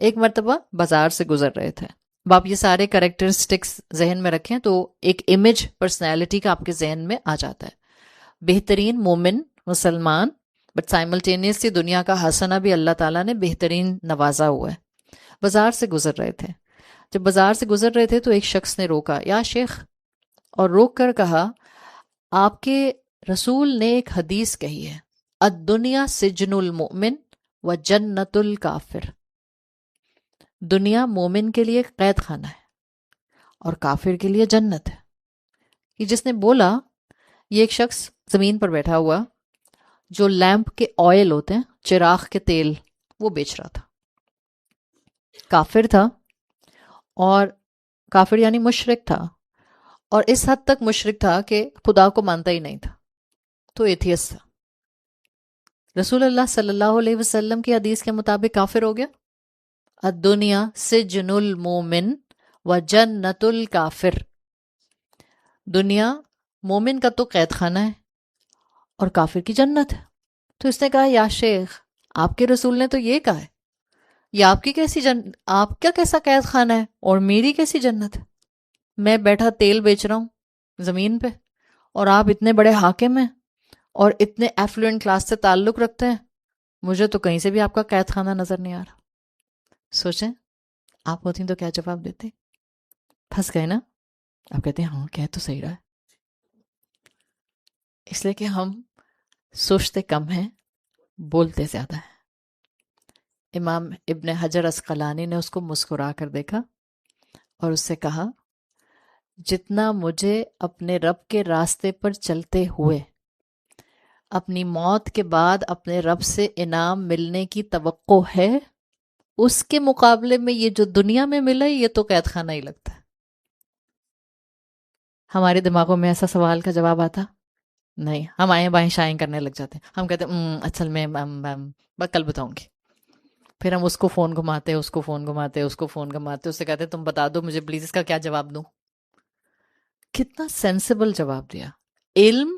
ایک مرتبہ بازار سے گزر رہے تھے. اب آپ یہ سارے کریکٹرسٹکس ذہن میں رکھیں تو ایک امیج پرسنالٹی کا آپ کے ذہن میں آ جاتا ہے. بہترین مومن مسلمان، بٹ سائملٹینیسلی دنیا کا حسنہ بھی اللہ تعالیٰ نے بہترین نوازا ہوا ہے. بازار سے گزر رہے تھے. جب بازار سے گزر رہے تھے تو ایک شخص نے روکا، یا شیخ، اور روک کر کہا، آپ کے رسول نے ایک حدیث کہی ہے، الدنیا سجن المؤمن و جنت الکافر. دنیا مومن کے لیے قید خانہ ہے اور کافر کے لیے جنت ہے. یہ جس نے بولا، یہ ایک شخص زمین پر بیٹھا ہوا جو لیمپ کے آئل ہوتے ہیں، چراغ کے تیل، وہ بیچ رہا تھا. کافر تھا، اور کافر یعنی مشرک تھا، اور اس حد تک مشرک تھا کہ خدا کو مانتا ہی نہیں تھا. تو ایتھیسٹ تھا. رسول اللہ صلی اللہ علیہ وسلم کی حدیث کے مطابق کافر ہو گیا. الدنیا سجن المومن و جنت الکافر. دنیا مومن کا تو قید خانہ ہے اور کافر کی جنت ہے. تو اس نے کہا، یا شیخ، آپ کے رسول نے تو یہ کہا ہے، یہ آپ کی کیسی آپ کا کیسا قید خانہ ہے اور میری کیسی جنت ہے؟ میں بیٹھا تیل بیچ رہا ہوں زمین پہ، اور آپ اتنے بڑے حاکم ہیں اور اتنے ایفلوئنٹ کلاس سے تعلق رکھتے ہیں، مجھے تو کہیں سے بھی آپ کا قید خانہ نظر نہیں آ رہا. سوچیں آپ ہوتی تو کیا جواب دیتے؟ پھنس گئے نا. آپ کہتے ہیں ہاں کہہ تو صحیح رہا ہے. اس لیے کہ ہم سوچتے کم ہیں، بولتے زیادہ ہیں. امام ابن حجر اسقلانی نے اس کو مسکرا کر دیکھا اور اس سے کہا، جتنا مجھے اپنے رب کے راستے پر چلتے ہوئے اپنی موت کے بعد اپنے رب سے انعام ملنے کی توقع ہے، اس کے مقابلے میں یہ جو دنیا میں ملا یہ تو قید خانہ ہی لگتا ہے. ہمارے دماغوں میں ایسا سوال کا جواب آتا نہیں. ہم آئیں بائیں شائیں کرنے لگ جاتے ہیں. ہم کہتے ہیں اصل میں کل بتاؤں گی. پھر ہم اس کو فون گھماتے، اس کو فون گھماتے، اس کو فون گھماتے، اس سے کہتے تم بتا دو مجھے پلیز اس کا کیا جواب دوں. کتنا سینسیبل جواب دیا. علم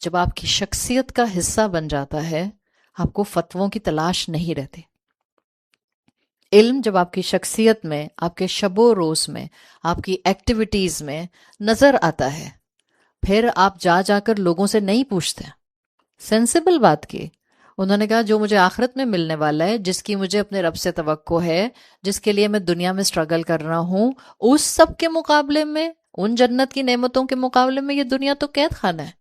جب آپ کی شخصیت کا حصہ بن جاتا ہے، آپ کو فتووں کی تلاش نہیں رہتی. علم جب آپ کی شخصیت میں، آپ کے شب و روز میں، آپ کی ایکٹیویٹیز میں نظر آتا ہے، پھر آپ جا جا کر لوگوں سے نہیں پوچھتے. سینسیبل بات کی. انہوں نے کہا جو مجھے آخرت میں ملنے والا ہے، جس کی مجھے اپنے رب سے توقع ہے، جس کے لیے میں دنیا میں سٹرگل کر رہا ہوں، اس سب کے مقابلے میں، ان جنت کی نعمتوں کے مقابلے میں یہ دنیا تو قید خانہ ہے.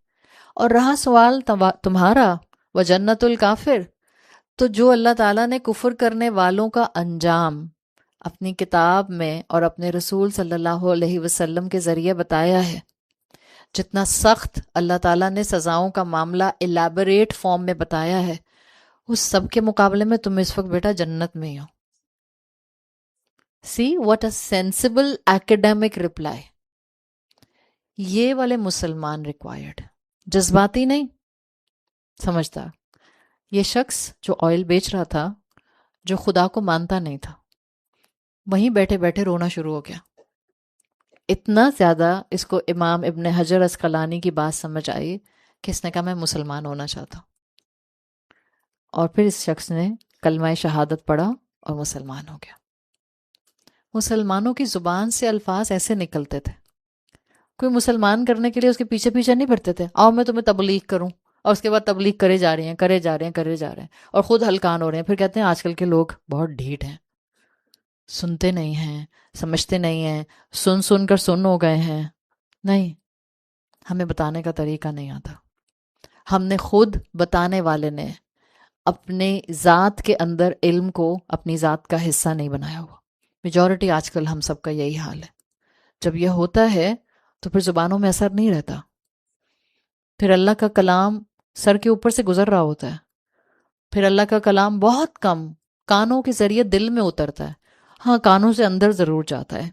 اور رہا سوال تمہارا وہ جنت الکافر، تو جو اللہ تعالیٰ نے کفر کرنے والوں کا انجام اپنی کتاب میں اور اپنے رسول صلی اللہ علیہ وسلم کے ذریعے بتایا ہے، جتنا سخت اللہ تعالیٰ نے سزاؤں کا معاملہ الیبوریٹ فارم میں بتایا ہے، اس سب کے مقابلے میں تم اس وقت بیٹا جنت میں ہی ہو. See what a sensible academic reply. یہ والے مسلمان ریکوائرڈ، جذباتی نہیں، سمجھدار. یہ شخص جو آئل بیچ رہا تھا، جو خدا کو مانتا نہیں تھا، وہیں بیٹھے بیٹھے رونا شروع ہو گیا. اتنا زیادہ اس کو امام ابن حجر عسقلانی کی بات سمجھ آئی کہ اس نے کہا میں مسلمان ہونا چاہتا ہوں. اور پھر اس شخص نے کلمہ شہادت پڑھا اور مسلمان ہو گیا. مسلمانوں کی زبان سے الفاظ ایسے نکلتے تھے. کوئی مسلمان کرنے کے لیے اس کے پیچھے پیچھے نہیں پڑتے تھے، آؤ میں تمہیں تبلیغ کروں، اور اس کے بعد تبلیغ کرے جا رہے ہیں اور خود ہلکان ہو رہے ہیں. پھر کہتے ہیں آج کل کے لوگ بہت ڈھیٹ ہیں، سنتے نہیں ہیں، سمجھتے نہیں ہیں، سن کر سن ہو گئے ہیں. نہیں، ہمیں بتانے کا طریقہ نہیں آتا. ہم نے خود بتانے والے نے اپنے ذات کے اندر علم کو اپنی ذات کا حصہ نہیں بنایا ہوا. میجورٹی آج کل ہم سب کا یہی حال ہے. جب یہ ہوتا ہے تو پھر زبانوں میں اثر نہیں رہتا. پھر اللہ کا کلام سر کے اوپر سے گزر رہا ہوتا ہے. پھر اللہ کا کلام بہت کم کانوں کے ذریعے دل میں اترتا ہے. ہاں، کانوں سے اندر ضرور جاتا ہے،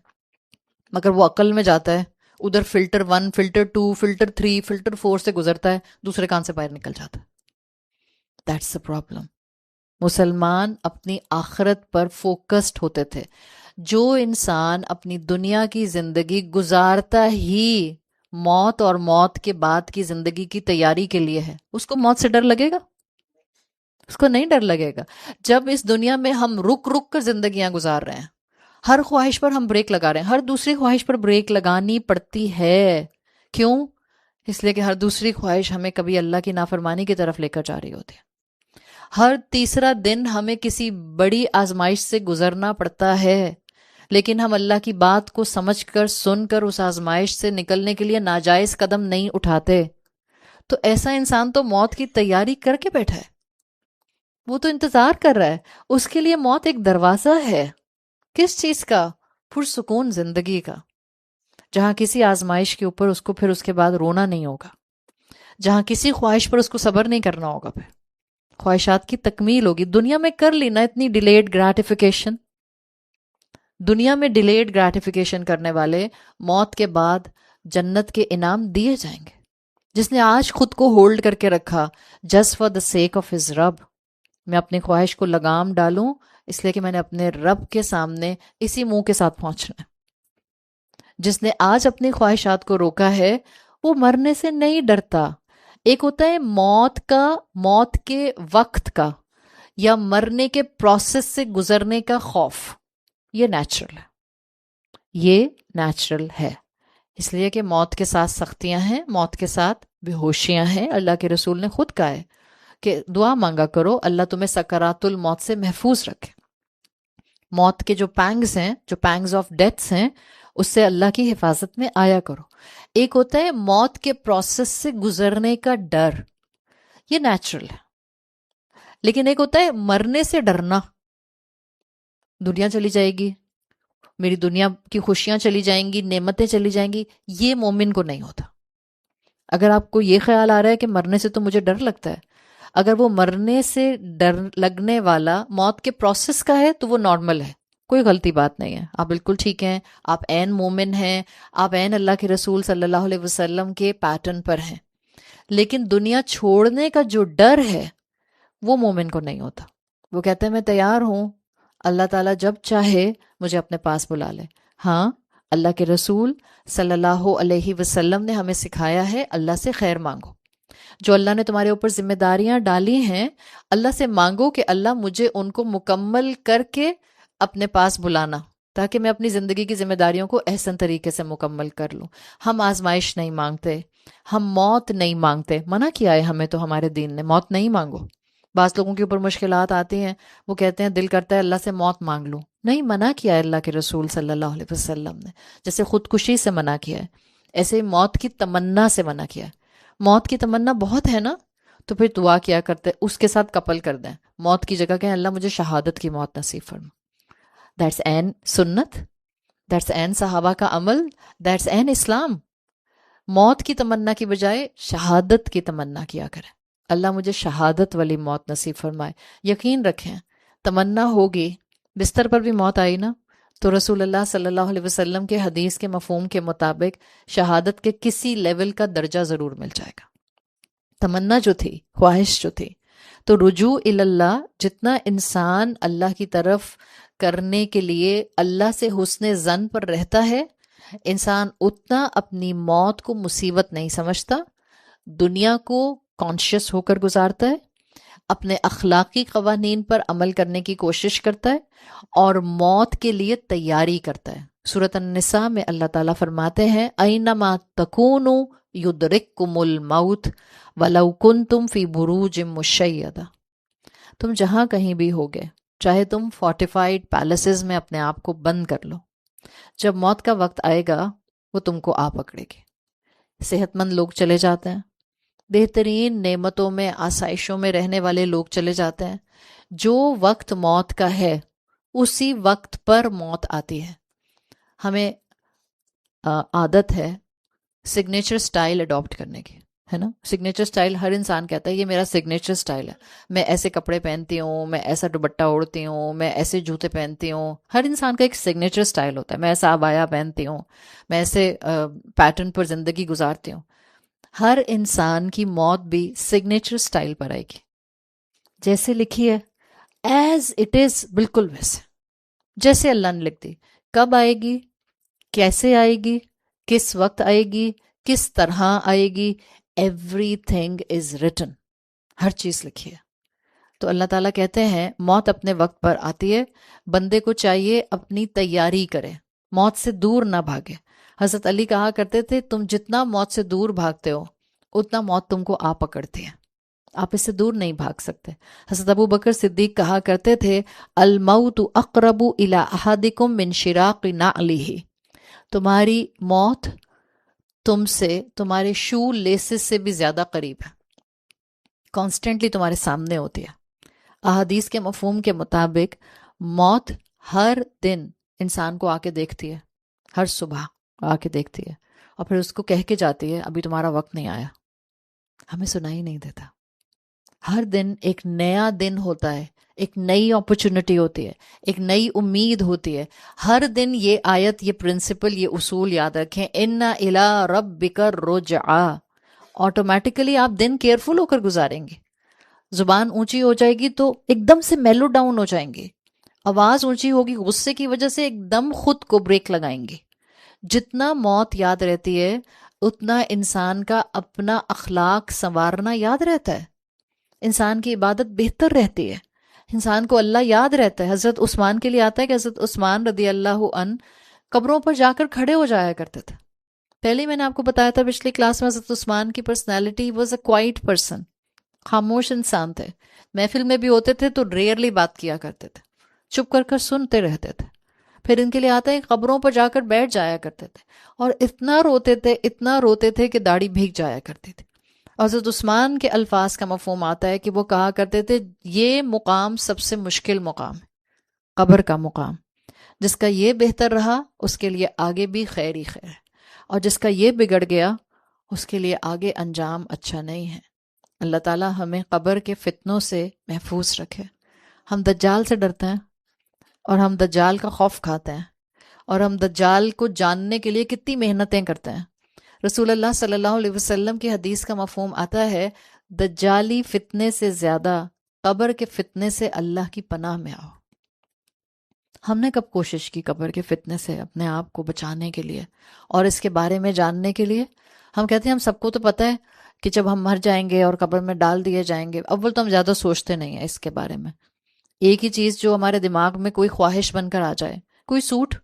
مگر وہ عقل میں جاتا ہے. ادھر فلٹر 1، فلٹر 2، فلٹر 3، فلٹر 4 سے گزرتا ہے، دوسرے کان سے باہر نکل جاتا ہے. That's the problem. مسلمان اپنی آخرت پر فوکسڈ ہوتے تھے. جو انسان اپنی دنیا کی زندگی گزارتا ہی موت اور موت کے بعد کی زندگی کی تیاری کے لیے ہے، اس کو موت سے ڈر لگے گا؟ اس کو نہیں ڈر لگے گا. جب اس دنیا میں ہم رک رک کر زندگیاں گزار رہے ہیں، ہر خواہش پر ہم بریک لگا رہے ہیں، ہر دوسری خواہش پر بریک لگانی پڑتی ہے. کیوں؟ اس لیے کہ ہر دوسری خواہش ہمیں کبھی اللہ کی نافرمانی کی طرف لے کر جا رہی ہوتی ہے. ہر تیسرا دن ہمیں کسی بڑی آزمائش سے گزرنا پڑتا ہے، لیکن ہم اللہ کی بات کو سمجھ کر سن کر اس آزمائش سے نکلنے کے لیے ناجائز قدم نہیں اٹھاتے. تو ایسا انسان تو موت کی تیاری کر کے بیٹھا ہے، وہ تو انتظار کر رہا ہے. اس کے لیے موت ایک دروازہ ہے. کس چیز کا؟ پرسکون زندگی کا، جہاں کسی آزمائش کے اوپر اس کو پھر اس کے بعد رونا نہیں ہوگا، جہاں کسی خواہش پر اس کو صبر نہیں کرنا ہوگا، پھر خواہشات کی تکمیل ہوگی. دنیا میں کر لی نا اتنی ڈیلیڈ گریٹیفیکیشن. دنیا میں ڈیلیڈ گریٹیفیکیشن کرنے والے موت کے بعد جنت کے انعام دیے جائیں گے. جس نے آج خود کو ہولڈ کر کے رکھا just for the sake of his رب، میں اپنی خواہش کو لگام ڈالوں اس لیے کہ میں نے اپنے رب کے سامنے اسی منہ کے ساتھ پہنچنا ہے. جس نے آج اپنی خواہشات کو روکا ہے وہ مرنے سے نہیں ڈرتا. ایک ہوتا ہے موت کا، موت کے وقت کا یا مرنے کے پروسیس سے گزرنے کا خوف. یہ نیچرل ہے، یہ نیچرل ہے، اس لیے کہ موت کے ساتھ سختیاں ہیں، موت کے ساتھ بے ہوشیاں ہیں. اللہ کے رسول نے خود کہا ہے کہ دعا مانگا کرو اللہ تمہیں سکرات الموت سے محفوظ رکھے. موت کے جو پینگز ہیں، جو پینگز آف ڈیتھس ہیں، اس سے اللہ کی حفاظت میں آیا کرو. ایک ہوتا ہے موت کے پروسیس سے گزرنے کا ڈر، یہ نیچرل ہے. لیکن ایک ہوتا ہے مرنے سے ڈرنا. دنیا چلی جائے گی، میری دنیا کی خوشیاں چلی جائیں گی، نعمتیں چلی جائیں گی، یہ مومن کو نہیں ہوتا. اگر آپ کو یہ خیال آ رہا ہے کہ مرنے سے تو مجھے ڈر لگتا ہے، اگر وہ مرنے سے ڈر لگنے والا موت کے پروسیس کا ہے تو وہ نارمل ہے، کوئی غلطی بات نہیں ہے. آپ بالکل ٹھیک ہیں، آپ عین مومن ہیں، آپ عین اللہ کے رسول صلی اللہ علیہ وسلم کے پیٹرن پر ہیں. لیکن دنیا چھوڑنے کا جو ڈر ہے وہ مومن کو نہیں ہوتا. وہ کہتے ہیں میں تیار ہوں، اللہ تعالیٰ جب چاہے مجھے اپنے پاس بلا لے. ہاں، اللہ کے رسول صلی اللہ علیہ وسلم نے ہمیں سکھایا ہے اللہ سے خیر مانگو. جو اللہ نے تمہارے اوپر ذمہ داریاں ڈالی ہیں اللہ سے مانگو کہ اللہ مجھے ان کو مکمل کر کے اپنے پاس بلانا، تاکہ میں اپنی زندگی کی ذمہ داریوں کو احسن طریقے سے مکمل کر لوں. ہم آزمائش نہیں مانگتے، ہم موت نہیں مانگتے. منع کیا ہے ہمیں تو ہمارے دین نے، موت نہیں مانگو. بعض لوگوں کے اوپر مشکلات آتی ہیں، وہ کہتے ہیں دل کرتا ہے اللہ سے موت مانگ لوں. نہیں، منع کیا ہے اللہ کے رسول صلی اللہ علیہ وسلم نے. جیسے خودکشی سے منع کیا ہے، ایسے ہی موت کی تمنا سے منع کیا ہے. موت کی تمنا بہت ہے نا، تو پھر دعا کیا کرتے اس کے ساتھ کپل کر دیں. موت کی جگہ کہیں اللہ مجھے شہادت کی موت نصیب فرما. دیٹس این سنت، دیٹس این صحابہ کا عمل، دیٹس این اسلام. موت کی تمنا کی بجائے شہادت کی تمنا کیا کریں. اللہ مجھے شہادت والی موت نصیب فرمائے. یقین رکھیں تمنا ہوگی. بستر پر بھی موت آئی نا تو رسول اللہ صلی اللہ علیہ وسلم کے حدیث کے مفہوم کے مطابق شہادت کے کسی لیول کا درجہ ضرور مل جائے گا. تمنا جو تھی، خواہش جو تھی، تو رجوع اللہ جتنا انسان اللہ کی طرف کرنے کے لیے اللہ سے حسن ظن پر رہتا ہے، انسان اتنا اپنی موت کو مصیبت نہیں سمجھتا، دنیا کو کانشیس ہو کر گزارتا ہے، اپنے اخلاقی قوانین پر عمل کرنے کی کوشش کرتا ہے اور موت کے لیے تیاری کرتا ہے. سورۃ النساء میں اللہ تعالیٰ فرماتے ہیں اینما تکونوا یدرککم الموت ولو کنتم فی بروج مشیدہ. تم جہاں کہیں بھی ہوگے، چاہے تم فورٹیفائڈ پیلسز میں اپنے آپ کو بند کر لو، جب موت کا وقت آئے گا وہ تم کو آ پکڑے گی. صحت مند لوگ چلے جاتے ہیں، بہترین نعمتوں میں آسائشوں میں رہنے والے لوگ چلے جاتے ہیں. جو وقت موت کا ہے اسی وقت پر موت آتی ہے. ہمیں عادت ہے سگنیچر سٹائل اڈاپٹ کرنے کی، ہے نا. سگنیچر سٹائل ہر انسان کہتا ہے یہ میرا سگنیچر سٹائل ہے، میں ایسے کپڑے پہنتی ہوں، میں ایسا دوپٹہ اوڑھتی ہوں، میں ایسے جوتے پہنتی ہوں. ہر انسان کا ایک سگنیچر سٹائل ہوتا ہے. میں ایسا عبایا پہنتی ہوں، میں ایسے پیٹرن پر زندگی گزارتی ہوں. ہر انسان کی موت بھی سگنیچر سٹائل پر آئے گی، جیسے لکھی ہے ایز اٹ از، بالکل ویسے جیسے اللہ نے لکھ دی. کب آئے گی، کیسے آئے گی، کس وقت آئے گی، کس طرح آئے گی، ایوری تھنگ از ریٹن، ہر چیز لکھی ہے. تو اللہ تعالیٰ کہتے ہیں موت اپنے وقت پر آتی ہے، بندے کو چاہیے اپنی تیاری کرے، موت سے دور نہ بھاگے. حضرت علی کہا کرتے تھے تم جتنا موت سے دور بھاگتے ہو اتنا موت تم کو آ پکڑتی ہے، آپ اس سے دور نہیں بھاگ سکتے. حضرت ابو بکر صدیق کہا کرتے تھے الموت اقرب الی احدکم من شراق نعلہ، تمہاری موت تم سے تمہارے شو لیسز سے بھی زیادہ قریب ہے، کانسٹنٹلی تمہارے سامنے ہوتی ہے. احادیث کے مفہوم کے مطابق موت ہر دن انسان کو آ کے دیکھتی ہے، ہر صبح آ کے دیکھتی ہے اور پھر اس کو کہہ کے جاتی ہے ابھی تمہارا وقت نہیں آیا. ہمیں سنائی نہیں دیتا. ہر دن ایک نیا دن ہوتا ہے، ایک نئی اپرچونٹی ہوتی ہے، ایک نئی امید ہوتی ہے. ہر دن یہ آیت، یہ پرنسپل، یہ اصول یاد رکھیں، ان الی ربک الرجعی. آٹومیٹیکلی آپ دن کیئرفل ہو کر گزاریں گے. زبان اونچی ہو جائے گی تو ایک دم سے میلو ڈاؤن ہو جائیں گے، آواز اونچی ہوگی غصے کی وجہ سے ایک دم خود کو بریک لگائیں گے. جتنا موت یاد رہتی ہے اتنا انسان کا اپنا اخلاق سنوارنا یاد رہتا ہے، انسان کی عبادت بہتر رہتی ہے، انسان کو اللہ یاد رہتا ہے. حضرت عثمان کے لیے آتا ہے کہ حضرت عثمان رضی اللہ عنہ قبروں پر جا کر کھڑے ہو جایا کرتے تھے. پہلے میں نے آپ کو بتایا تھا پچھلی کلاس میں، حضرت عثمان کی personality was a quite person, خاموش انسان تھے. محفل میں بھی ہوتے تھے تو ریئرلی بات کیا کرتے تھے، چپ کر کر سنتے رہتے تھے. پھر ان کے لیے آتا ہے قبروں پر جا کر بیٹھ جایا کرتے تھے اور اتنا روتے تھے کہ داڑھی بھیگ جایا کرتی تھی. حضرت عثمان کے الفاظ کا مفہوم آتا ہے کہ وہ کہا کرتے تھے یہ مقام سب سے مشکل مقام ہے، قبر کا مقام. جس کا یہ بہتر رہا اس کے لیے آگے بھی خیر ہی خیر ہے، اور جس کا یہ بگڑ گیا اس کے لیے آگے انجام اچھا نہیں ہے. اللہ تعالیٰ ہمیں قبر کے فتنوں سے محفوظ رکھے. ہم دجال سے ڈرتے ہیں اور ہم دجال کا خوف کھاتے ہیں اور ہم دجال کو جاننے کے لیے کتنی محنتیں کرتے ہیں. رسول اللہ صلی اللہ علیہ وسلم کی حدیث کا مفہوم آتا ہے دجالی فتنے سے زیادہ قبر کے فتنے سے اللہ کی پناہ میں آؤ. ہم نے کب کوشش کی قبر کے فتنے سے اپنے آپ کو بچانے کے لیے اور اس کے بارے میں جاننے کے لیے؟ ہم کہتے ہیں ہم سب کو تو پتہ ہے کہ جب ہم مر جائیں گے اور قبر میں ڈال دیے جائیں گے. اول تو ہم زیادہ سوچتے نہیں ہیں اس کے بارے میں. ایک ہی چیز جو ہمارے دماغ میں کوئی خواہش بن کر آ جائے، کوئی سوٹ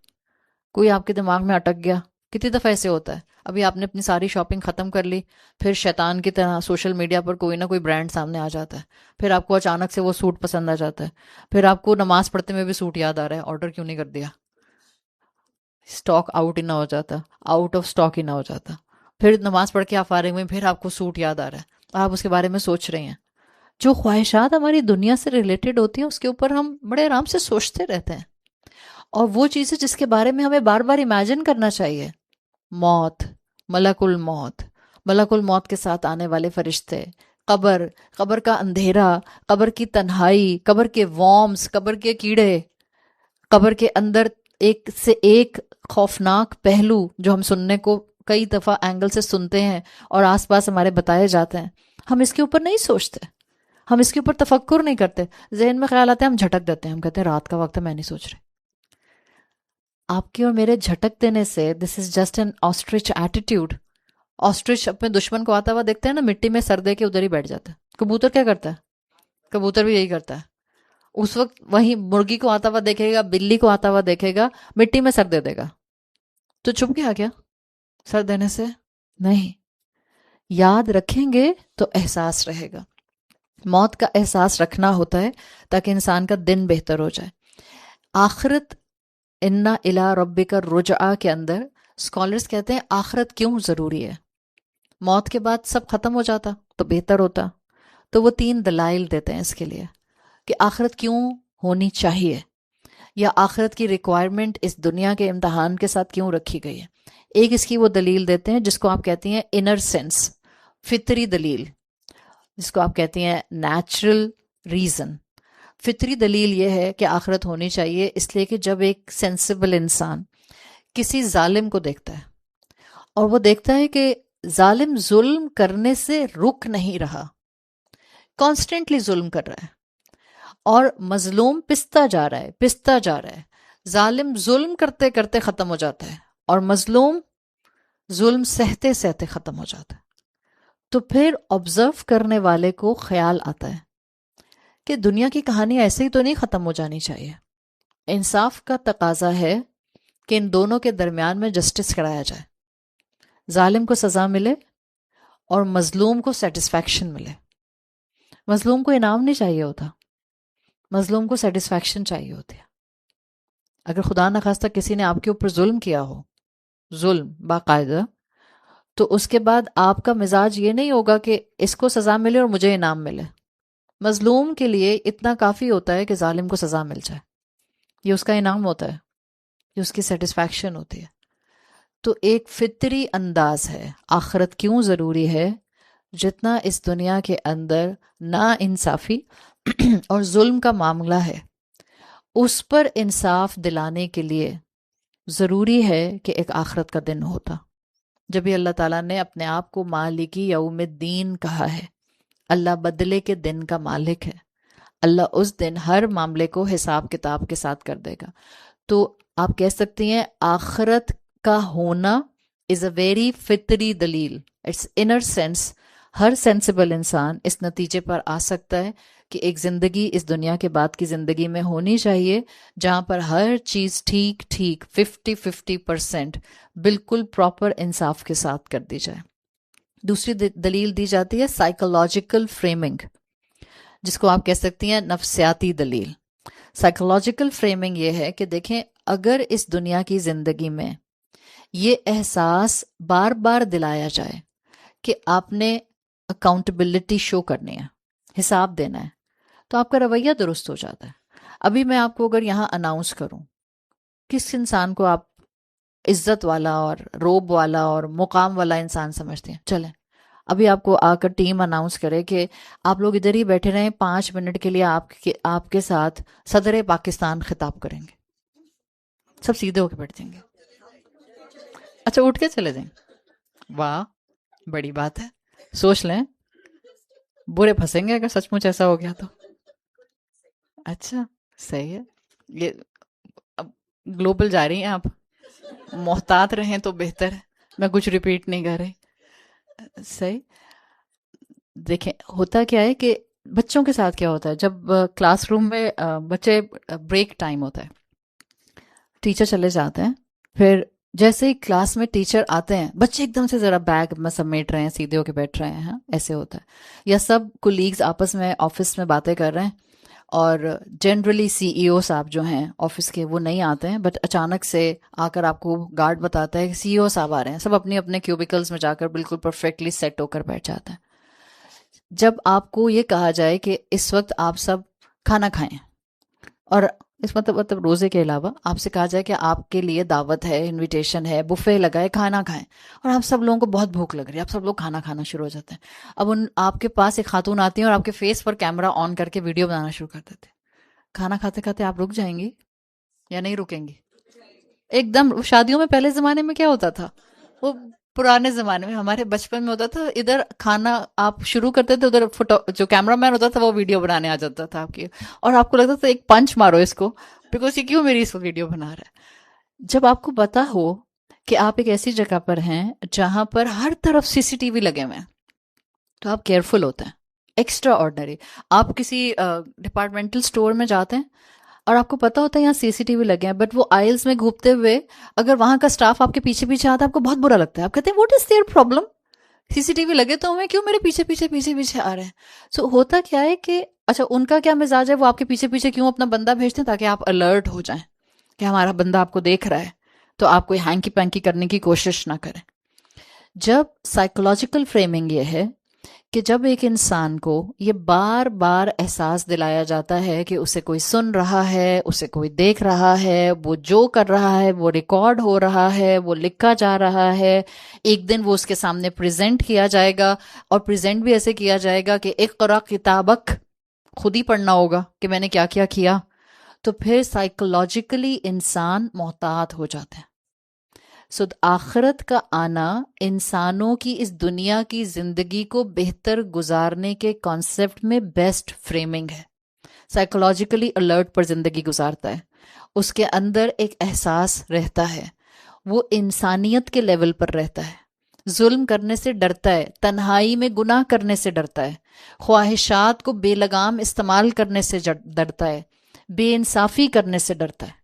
کوئی آپ کے دماغ میں اٹک گیا. کتنی دفعہ ایسے ہوتا ہے، ابھی آپ نے اپنی ساری شاپنگ ختم کر لی، پھر شیطان کی طرح سوشل میڈیا پر کوئی نہ کوئی برانڈ سامنے آ جاتا ہے، پھر آپ کو اچانک سے وہ سوٹ پسند آ جاتا ہے، پھر آپ کو نماز پڑھتے میں بھی سوٹ یاد آ رہا ہے، آرڈر کیوں نہیں کر دیا، اسٹاک آؤٹ ہی نہ ہو جاتا، آؤٹ آف اسٹاک ہی نہ ہو جاتا. پھر نماز پڑھ کے آپ فارغ ہوئے، پھر آپ کو سوٹ یاد آ رہا ہے، آپ اس کے بارے میں سوچ رہے ہیں. جو خواہشات ہماری دنیا سے ریلیٹڈ ہوتی ہیں اس کے اوپر ہم بڑے آرام سے سوچتے رہتے ہیں. اور وہ چیزیں جس کے بارے میں ہمیں بار بار امیجن کرنا چاہیے، موت، ملک الموت، ملک الموت کے ساتھ آنے والے فرشتے، قبر، قبر کا اندھیرا، قبر کی تنہائی، قبر کے وارمز، قبر کے کیڑے، قبر کے اندر ایک سے ایک خوفناک پہلو جو ہم سننے کو کئی دفعہ اینگل سے سنتے ہیں اور آس پاس ہمارے بتائے جاتے ہیں، ہم اس کے اوپر نہیں سوچتے، ہم اس کے اوپر تفکر نہیں کرتے، ذہن میں خیال آتے ہیں ہم جھٹک دیتے ہیں، ہم کہتے ہیں رات کا وقت ہے میں نہیں سوچ رہے۔ آپ کے اور میرے جھٹک دینے سے this is just an ostrich attitude. Ostrich اپنے دشمن کو آتا ہوا دیکھتے ہیں نا، مٹی میں سر دے کے ادھر ہی بیٹھ جاتا ہے۔ کبوتر کیا کرتا ہے؟ کبوتر بھی یہی کرتا ہے، اس وقت وہیں مرغی کو آتا ہوا دیکھے گا، بلی کو آتا ہوا دیکھے گا، مٹی میں سر دے دے گا۔ تو چھپ گیا کیا سر دینے سے؟ نہیں، یاد رکھیں گے تو احساس رہے گا۔ موت کا احساس رکھنا ہوتا ہے تاکہ انسان کا دن بہتر ہو جائے۔ آخرت، انا الی ربک الرجعہ کے اندر اسکالرز کہتے ہیں آخرت کیوں ضروری ہے؟ موت کے بعد سب ختم ہو جاتا تو بہتر ہوتا، تو وہ 3 دلائل دیتے ہیں اس کے لیے کہ آخرت کیوں ہونی چاہیے، یا آخرت کی ریکوائرمنٹ اس دنیا کے امتحان کے ساتھ کیوں رکھی گئی ہے۔ ایک اس کی وہ دلیل دیتے ہیں جس کو آپ کہتی ہیں انر سینس، فطری دلیل، جس کو آپ کہتی ہیں نیچرل ریزن۔ فطری دلیل یہ ہے کہ آخرت ہونی چاہیے اس لیے کہ جب ایک سینسیبل انسان کسی ظالم کو دیکھتا ہے اور وہ دیکھتا ہے کہ ظالم ظلم کرنے سے رک نہیں رہا، کانسٹنٹلی ظلم کر رہا ہے، اور مظلوم پستا جا رہا ہے، پستا جا رہا ہے، ظالم ظلم کرتے کرتے ختم ہو جاتا ہے اور مظلوم ظلم سہتے سہتے ختم ہو جاتا ہے، تو پھر آبزرو کرنے والے کو خیال آتا ہے کہ دنیا کی کہانی ایسے ہی تو نہیں ختم ہو جانی چاہیے۔ انصاف کا تقاضا ہے کہ ان دونوں کے درمیان میں جسٹس کرایا جائے، ظالم کو سزا ملے اور مظلوم کو سیٹسفیکشن ملے۔ مظلوم کو انعام نہیں چاہیے ہوتا، مظلوم کو سیٹسفیکشن چاہیے ہوتی ہے۔ اگر خدا نخواستہ کسی نے آپ کے اوپر ظلم کیا ہو، ظلم باقاعدہ، تو اس کے بعد آپ کا مزاج یہ نہیں ہوگا کہ اس کو سزا ملے اور مجھے انعام ملے۔ مظلوم کے لیے اتنا کافی ہوتا ہے کہ ظالم کو سزا مل جائے، یہ اس کا انعام ہوتا ہے، یہ اس کی سیٹسفیکشن ہوتی ہے۔ تو ایک فطری انداز ہے آخرت کیوں ضروری ہے، جتنا اس دنیا کے اندر نا انصافی اور ظلم کا معاملہ ہے، اس پر انصاف دلانے کے لیے ضروری ہے کہ ایک آخرت کا دن ہوتا۔ جب بھی اللہ تعالیٰ نے اپنے آپ کو مالکی یوم الدین کہا ہے، اللہ بدلے کے دن کا مالک ہے، اللہ اس دن ہر معاملے کو حساب کتاب کے ساتھ کر دے گا۔ تو آپ کہہ سکتی ہیں آخرت کا ہونا از اے ویری فطری دلیل، اٹس انر سینس۔ ہر سینسیبل انسان اس نتیجے پر آ سکتا ہے کہ ایک زندگی اس دنیا کے بعد کی زندگی میں ہونی چاہیے جہاں پر ہر چیز ٹھیک 50-50% بالکل پراپر انصاف کے ساتھ کر دی جائے۔ دوسری دلیل دی جاتی ہے سائیکولوجیکل فریمنگ، جس کو آپ کہہ سکتی ہیں نفسیاتی دلیل۔ سائیکولوجیکل فریمنگ یہ ہے کہ دیکھیں، اگر اس دنیا کی زندگی میں یہ احساس بار بار دلایا جائے کہ آپ نے اکاؤنٹیبلٹی شو کرنی ہے، حساب دینا ہے، تو آپ کا رویہ درست ہو جاتا ہے۔ ابھی میں آپ کو اگر یہاں اناؤنس کروں، کس انسان کو آپ عزت والا اور روب والا اور مقام والا انسان سمجھتے ہیں؟ چلیں ابھی آپ کو آ کر ٹیم اناؤنس کرے کہ آپ لوگ ادھر ہی بیٹھے رہیں، 5 منٹ کے لیے آپ کے ساتھ صدر پاکستان خطاب کریں گے، سب سیدھے ہو کے بیٹھ جائیں گے۔ اچھا اٹھ کے چلے جائیں، واہ بڑی بات ہے، سوچ لیں، برے پھنسیں گے اگر سچ مچ ایسا ہو گیا تو۔ اچھا صحیح ہے، یہ اب گلوبل جا رہی ہیں آپ، محتاط رہیں تو بہتر ہے، میں کچھ ریپیٹ نہیں کر رہی۔ صحیح۔ دیکھیں ہوتا کیا ہے کہ بچوں کے ساتھ کیا ہوتا ہے، جب کلاس روم میں بچے بریک ٹائم ہوتا ہے، ٹیچر چلے جاتے ہیں، پھر جیسے ہی کلاس میں ٹیچر آتے ہیں بچے ایک دم سے ذرا بیگ میں سمیٹ رہے ہیں، سیدھے ہو کے بیٹھ رہے ہیں، ایسے ہوتا ہے۔ یا سب کولیگز آپس میں آفس میں باتیں کر رہے ہیں، اور جنرلی سی ای او صاحب جو ہیں آفس کے وہ نہیں آتے ہیں، بٹ اچانک سے آ کر آپ کو گارڈ بتاتا ہے کہ سی ای او صاحب آ رہے ہیں، سب اپنے اپنے کیوبیکلز میں جا کر بالکل پرفیکٹلی سیٹ ہو کر بیٹھ جاتے ہیں۔ جب آپ کو یہ کہا جائے کہ اس وقت آپ سب کھانا کھائیں اور اس مطلب روزے کے علاوہ آپ سے کہا جائے کہ آپ کے لیے دعوت ہے، انویٹیشن ہے، بفے لگا ہے، کھانا کھائیں، اور آپ سب لوگوں کو بہت بھوک لگ رہی ہے، آپ سب لوگ کھانا کھانا شروع ہو جاتے ہیں. اب آپ کے پاس ایک خاتون آتی ہیں اور آپ کے فیس پر کیمرہ آن کر کے ویڈیو بنانا شروع کر دیتے ہیں. کھانا کھاتے کھاتے آپ رک جائیں گی یا نہیں رکیں گی؟ ایک دم. شادیوں میں پہلے زمانے میں کیا ہوتا تھا، وہ پرانے زمانے میں ہمارے بچپن میں ہوتا تھا، ادھر کھانا آپ شروع کرتے تھے، ادھر جو کیمرہ مین ہوتا تھا وہ ویڈیو بنانے آ جاتا تھا آپ کی، اور آپ کو لگتا تھا ایک پنچ مارو اس کو، بیکاز یہ کیوں میری اس کو ویڈیو بنا رہا ہے. جب آپ کو پتا ہو کہ آپ ایک ایسی جگہ پر ہیں جہاں پر ہر طرف سی سی ٹی وی لگے ہوئے ہیں، تو آپ کیئرفل ہوتے ہیں. Extra ordinary. آپ کسی ڈپارٹمنٹل اسٹور میں جاتے ہیں اور آپ کو پتا ہوتا ہے یہاں سی سی ٹی وی لگے ہیں، بٹ وہ آئلس میں گھومتے ہوئے اگر وہاں کا اسٹاف آپ کے پیچھے پیچھے آتا ہے، آپ کو بہت برا لگتا ہے. آپ کہتے ہیں what is their problem, C C T V لگے تو ہمیں کیوں میرے پیچھے پیچھے پیچھے پیچھے آ رہے ہیں. سو ہوتا کیا ہے کہ اچھا ان کا کیا مزاج ہے، وہ آپ کے پیچھے پیچھے کیوں اپنا بندہ بھیجتے ہیں تاکہ آپ الرٹ ہو جائیں کہ ہمارا بندہ آپ کو دیکھ رہا ہے، تو آپ کوئی ہینکی پینکی کرنے کی کوشش نہ کریں. جب سائیکولوجیکل فریمنگ یہ ہے کہ جب ایک انسان کو یہ بار بار احساس دلایا جاتا ہے کہ اسے کوئی سن رہا ہے، اسے کوئی دیکھ رہا ہے، وہ جو کر رہا ہے وہ ریکارڈ ہو رہا ہے، وہ لکھا جا رہا ہے، ایک دن وہ اس کے سامنے پریزنٹ کیا جائے گا، اور پریزنٹ بھی ایسے کیا جائے گا کہ اقرا کتابک، خود ہی پڑھنا ہوگا کہ میں نے کیا کیا کیا، تو پھر سائیکولوجیکلی انسان محتاط ہو جاتا ہے. سو آخرت کا آنا انسانوں کی اس دنیا کی زندگی کو بہتر گزارنے کے کانسیپٹ میں بیسٹ فریمنگ ہے. سائیکولوجیکلی الرٹ پر زندگی گزارتا ہے، اس کے اندر ایک احساس رہتا ہے، وہ انسانیت کے لیول پر رہتا ہے، ظلم کرنے سے ڈرتا ہے، تنہائی میں گناہ کرنے سے ڈرتا ہے، خواہشات کو بے لگام استعمال کرنے سے ڈرتا ہے، بے انصافی کرنے سے ڈرتا ہے.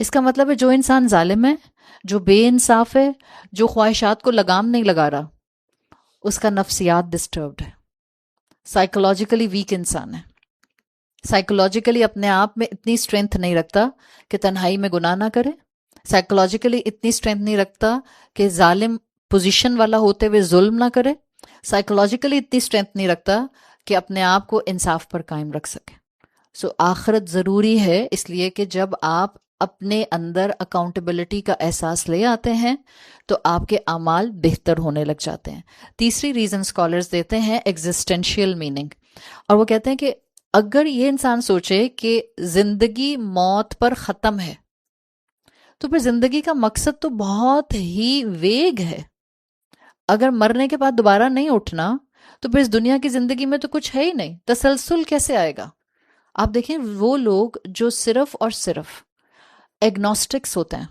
اس کا مطلب ہے جو انسان ظالم ہے، جو بے انصاف ہے، جو خواہشات کو لگام نہیں لگا رہا، اس کا نفسیات ڈسٹربڈ ہے، سائیکولوجیکلی ویک انسان ہے، سائیکولوجیکلی اپنے آپ میں اتنی اسٹرینتھ نہیں رکھتا کہ تنہائی میں گناہ نہ کرے، سائیکولوجیکلی اتنی اسٹرینتھ نہیں رکھتا کہ ظالم پوزیشن والا ہوتے ہوئے ظلم نہ کرے، سائیکولوجیکلی اتنی اسٹرینتھ نہیں رکھتا کہ اپنے آپ کو انصاف پر قائم رکھ سکے. سو آخرت ضروری ہے، اس لیے کہ جب آپ اپنے اندر اکاؤنٹیبلٹی کا احساس لے آتے ہیں تو آپ کے اعمال بہتر ہونے لگ جاتے ہیں. تیسری ریزن اسکالرز دیتے ہیں ایگزسٹینشیل میننگ، اور وہ کہتے ہیں کہ اگر یہ انسان سوچے کہ زندگی موت پر ختم ہے تو پھر زندگی کا مقصد تو بہت ہی ویگ ہے. اگر مرنے کے بعد دوبارہ نہیں اٹھنا تو پھر اس دنیا کی زندگی میں تو کچھ ہے ہی نہیں، تسلسل کیسے آئے گا؟ آپ دیکھیں وہ لوگ جو صرف اور صرف ایگنوسٹکس ہوتے ہیں،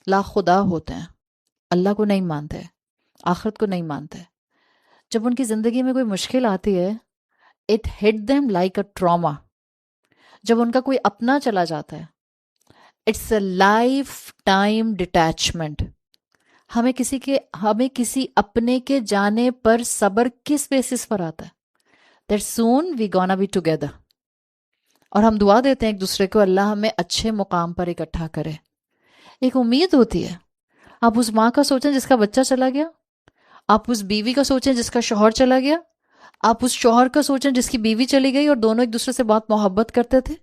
لا خدا ہوتے ہیں، اللہ کو نہیں مانتے، آخرت کو نہیں مانتے، جب ان کی زندگی میں کوئی مشکل آتی ہے it hit them like a trauma. جب ان کا کوئی اپنا چلا جاتا ہے it's a lifetime detachment. ہمیں کسی اپنے کے جانے پر صبر کس بیسس پر آتا ہے؟ that soon we gonna be together. اور ہم دعا دیتے ہیں ایک دوسرے کو اللہ ہمیں اچھے مقام پر اکٹھا کرے. ایک امید ہوتی ہے. آپ اس ماں کا سوچیں جس کا بچہ چلا گیا، آپ اس بیوی کا سوچیں جس کا شوہر چلا گیا، آپ اس شوہر کا سوچیں جس کی بیوی چلی گئی اور دونوں ایک دوسرے سے بہت محبت کرتے تھے،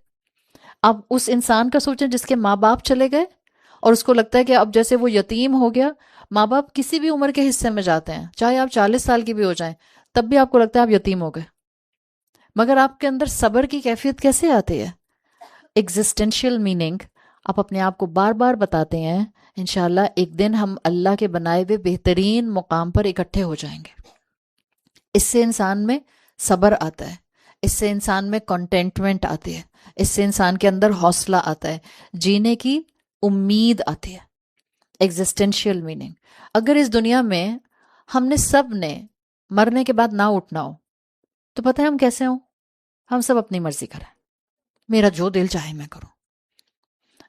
آپ اس انسان کا سوچیں جس کے ماں باپ چلے گئے اور اس کو لگتا ہے کہ اب جیسے وہ یتیم ہو گیا. ماں باپ کسی بھی عمر کے حصے میں جاتے ہیں، چاہے آپ 40 سال کی بھی ہو جائیں، تب بھی آپ کو لگتا ہے آپ یتیم ہو گئے، مگر آپ کے اندر صبر کی کیفیت کیسے آتی ہے؟ ایگزسٹینشیل میننگ آپ اپنے آپ کو بار بار بتاتے ہیں انشاءاللہ ایک دن ہم اللہ کے بنائے ہوئے بہترین مقام پر اکٹھے ہو جائیں گے. اس سے انسان میں صبر آتا ہے، اس سے انسان میں کنٹینٹمنٹ آتی ہے، اس سے انسان کے اندر حوصلہ آتا ہے، جینے کی امید آتی ہے. Existential meaning. اگر اس دنیا میں ہم نے سب نے مرنے کے بعد نہ اٹھنا ہو تو پتہ ہے ہم کیسے ہوں؟ ہم سب اپنی مرضی کریں، میرا جو دل چاہے میں کروں.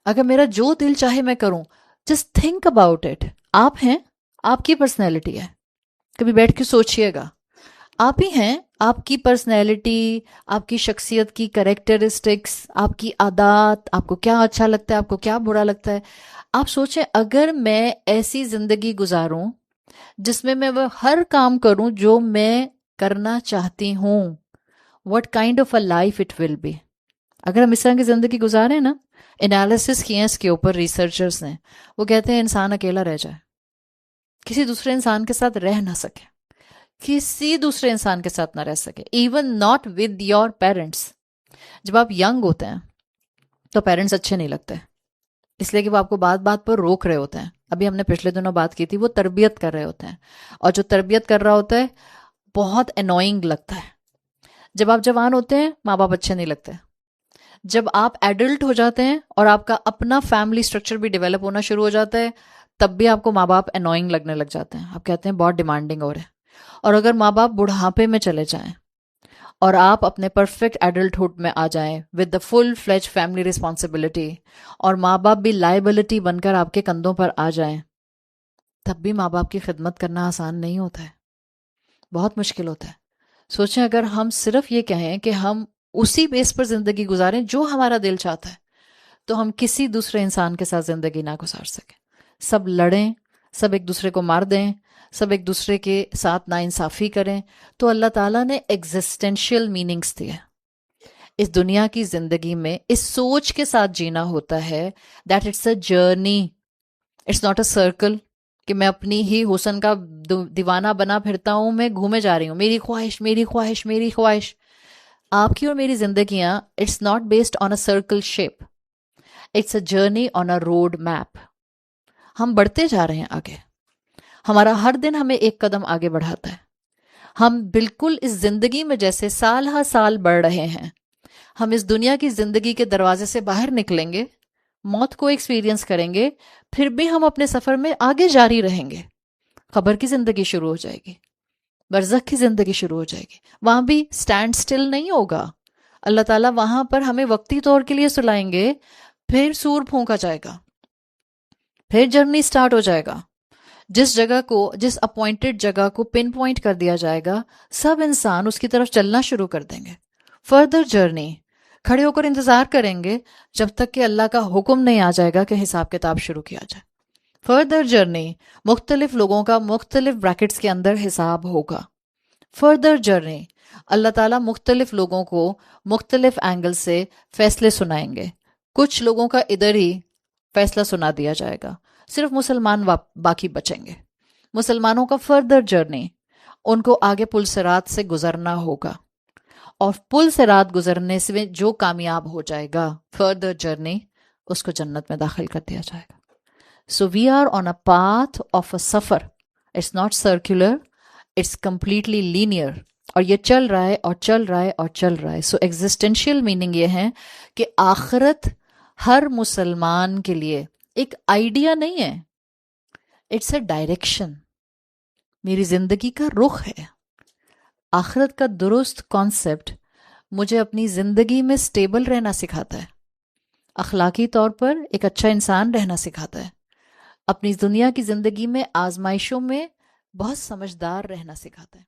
اگر میرا جو دل چاہے میں کروں، جسٹ تھنک اباؤٹ اٹ. آپ ہیں، آپ کی پرسنالٹی ہے، کبھی بیٹھ کے سوچئے گا، آپ ہی ہیں، آپ کی پرسنالٹی، آپ کی شخصیت کی کریکٹرسٹکس، آپ کی عادات، آپ کو کیا اچھا لگتا ہے، آپ کو کیا برا لگتا ہے. آپ سوچیں اگر میں ایسی زندگی گزاروں جس میں میں وہ ہر کام کروں جو میں کرنا چاہتی ہوں، what kind of a life it will be. اگر ہم اس طرح کی زندگی گزاریں نا، انالیسس کیے ہیں اس کے اوپر ریسرچرز نے، وہ کہتے ہیں انسان اکیلا رہ جائے، کسی دوسرے انسان کے ساتھ رہ نہ سکے، کسی دوسرے انسان کے ساتھ نہ رہ سکے، even not with your parents. جب آپ ینگ ہوتے ہیں تو پیرنٹس اچھے نہیں لگتے، اس لیے کہ وہ آپ کو بات بات پر روک رہے ہوتے ہیں. ابھی ہم نے پچھلے دنوں بات کی تھی، وہ تربیت کر رہے ہوتے ہیں، اور جو تربیت کر رہا ہوتا ہے بہت انوائنگ لگتا ہے. جب آپ جوان ہوتے ہیں ماں باپ اچھے نہیں لگتے. جب آپ ایڈلٹ ہو جاتے ہیں اور آپ کا اپنا فیملی سٹرکچر بھی ڈیولپ ہونا شروع ہو جاتا ہے، تب بھی آپ کو ماں باپ انوائنگ لگنے لگ جاتے ہیں. آپ کہتے ہیں بہت ڈیمانڈنگ ہو رہے ہیں. اور اگر ماں باپ بڑھاپے میں چلے جائیں اور آپ اپنے پرفیکٹ ایڈلٹہڈ میں آ جائیں with the full fledged family responsibility, اور ماں باپ بھی لائبلٹی بن کر آپ کے کندھوں پر آ جائیں، تب بھی ماں باپ کی خدمت کرنا آسان نہیں ہوتا ہے، بہت مشکل ہوتا ہے. سوچیں اگر ہم صرف یہ کہیں کہ ہم اسی بیس پر زندگی گزاریں جو ہمارا دل چاہتا ہے، تو ہم کسی دوسرے انسان کے ساتھ زندگی نہ گزار سکیں. سب لڑیں، سب ایک دوسرے کو مار دیں، سب ایک دوسرے کے ساتھ ناانصافی کریں. تو اللہ تعالیٰ نے ایگزسٹینشیل میننگز دیے. اس دنیا کی زندگی میں اس سوچ کے ساتھ جینا ہوتا ہے that it's a journey, it's not a circle کہ میں اپنی ہی حسن کا دیوانہ بنا پھرتا ہوں، میں گھومے جا رہی ہوں، میری خواہش میری خواہش میری خواہش. آپ کی اور میری زندگیاں it's not based on a circle shape, it's a journey on a road map. ہم بڑھتے جا رہے ہیں آگے، ہمارا ہر دن ہمیں ایک قدم آگے بڑھاتا ہے. ہم بالکل اس زندگی میں جیسے سال ہر سال بڑھ رہے ہیں. ہم اس دنیا کی زندگی کے دروازے سے باہر نکلیں گے، موت کو ایکسپیرینس کریں گے، پھر بھی ہم اپنے سفر میں آگے جاری رہیں گے. قبر کی زندگی شروع ہو جائے گی، برزخ کی زندگی شروع ہو جائے گی. وہاں بھی سٹینڈ سٹل نہیں ہوگا. اللہ تعالیٰ وہاں پر ہمیں وقتی طور کے لیے سلائیں گے، پھر سور پھونکا جائے گا، پھر جرنی سٹارٹ ہو جائے گا. جس جگہ کو، جس اپوائنٹڈ جگہ کو پن پوائنٹ کر دیا جائے گا، سب انسان اس کی طرف چلنا شروع کر دیں گے. فردر جرنی، کھڑے ہو کر انتظار کریں گے جب تک کہ اللہ کا حکم نہیں آ جائے گا کہ حساب کتاب شروع کیا جائے. فردر جرنی، مختلف لوگوں کا مختلف بریکٹس کے اندر حساب ہوگا. فردر جرنی، اللہ تعالیٰ مختلف لوگوں کو مختلف اینگل سے فیصلے سنائیں گے. کچھ لوگوں کا ادھر ہی فیصلہ سنا دیا جائے گا، صرف مسلمان باقی بچیں گے. مسلمانوں کا فردر جرنی، ان کو آگے پل صراط سے گزرنا ہوگا، اور پل صراط گزرنے سے جو کامیاب ہو جائے گا فردر جرنی، اس کو جنت میں داخل کر دیا جائے گا. So we are on a path of a سفر. It's not circular, it's completely linear, اور یہ چل رہا ہے اور چل رہا ہے اور چل رہا ہے. سو ایگزسٹینشیل میننگ یہ ہے کہ آخرت ہر مسلمان کے لیے ایک آئیڈیا نہیں ہے، اٹس اے ڈائریکشن. میری زندگی کا رخ ہے. آخرت کا درست کانسیپٹ مجھے اپنی زندگی میں سٹیبل رہنا سکھاتا ہے، اخلاقی طور پر ایک اچھا انسان رہنا سکھاتا ہے، اپنی دنیا کی زندگی میں آزمائشوں میں بہت سمجھدار رہنا سکھاتا ہے.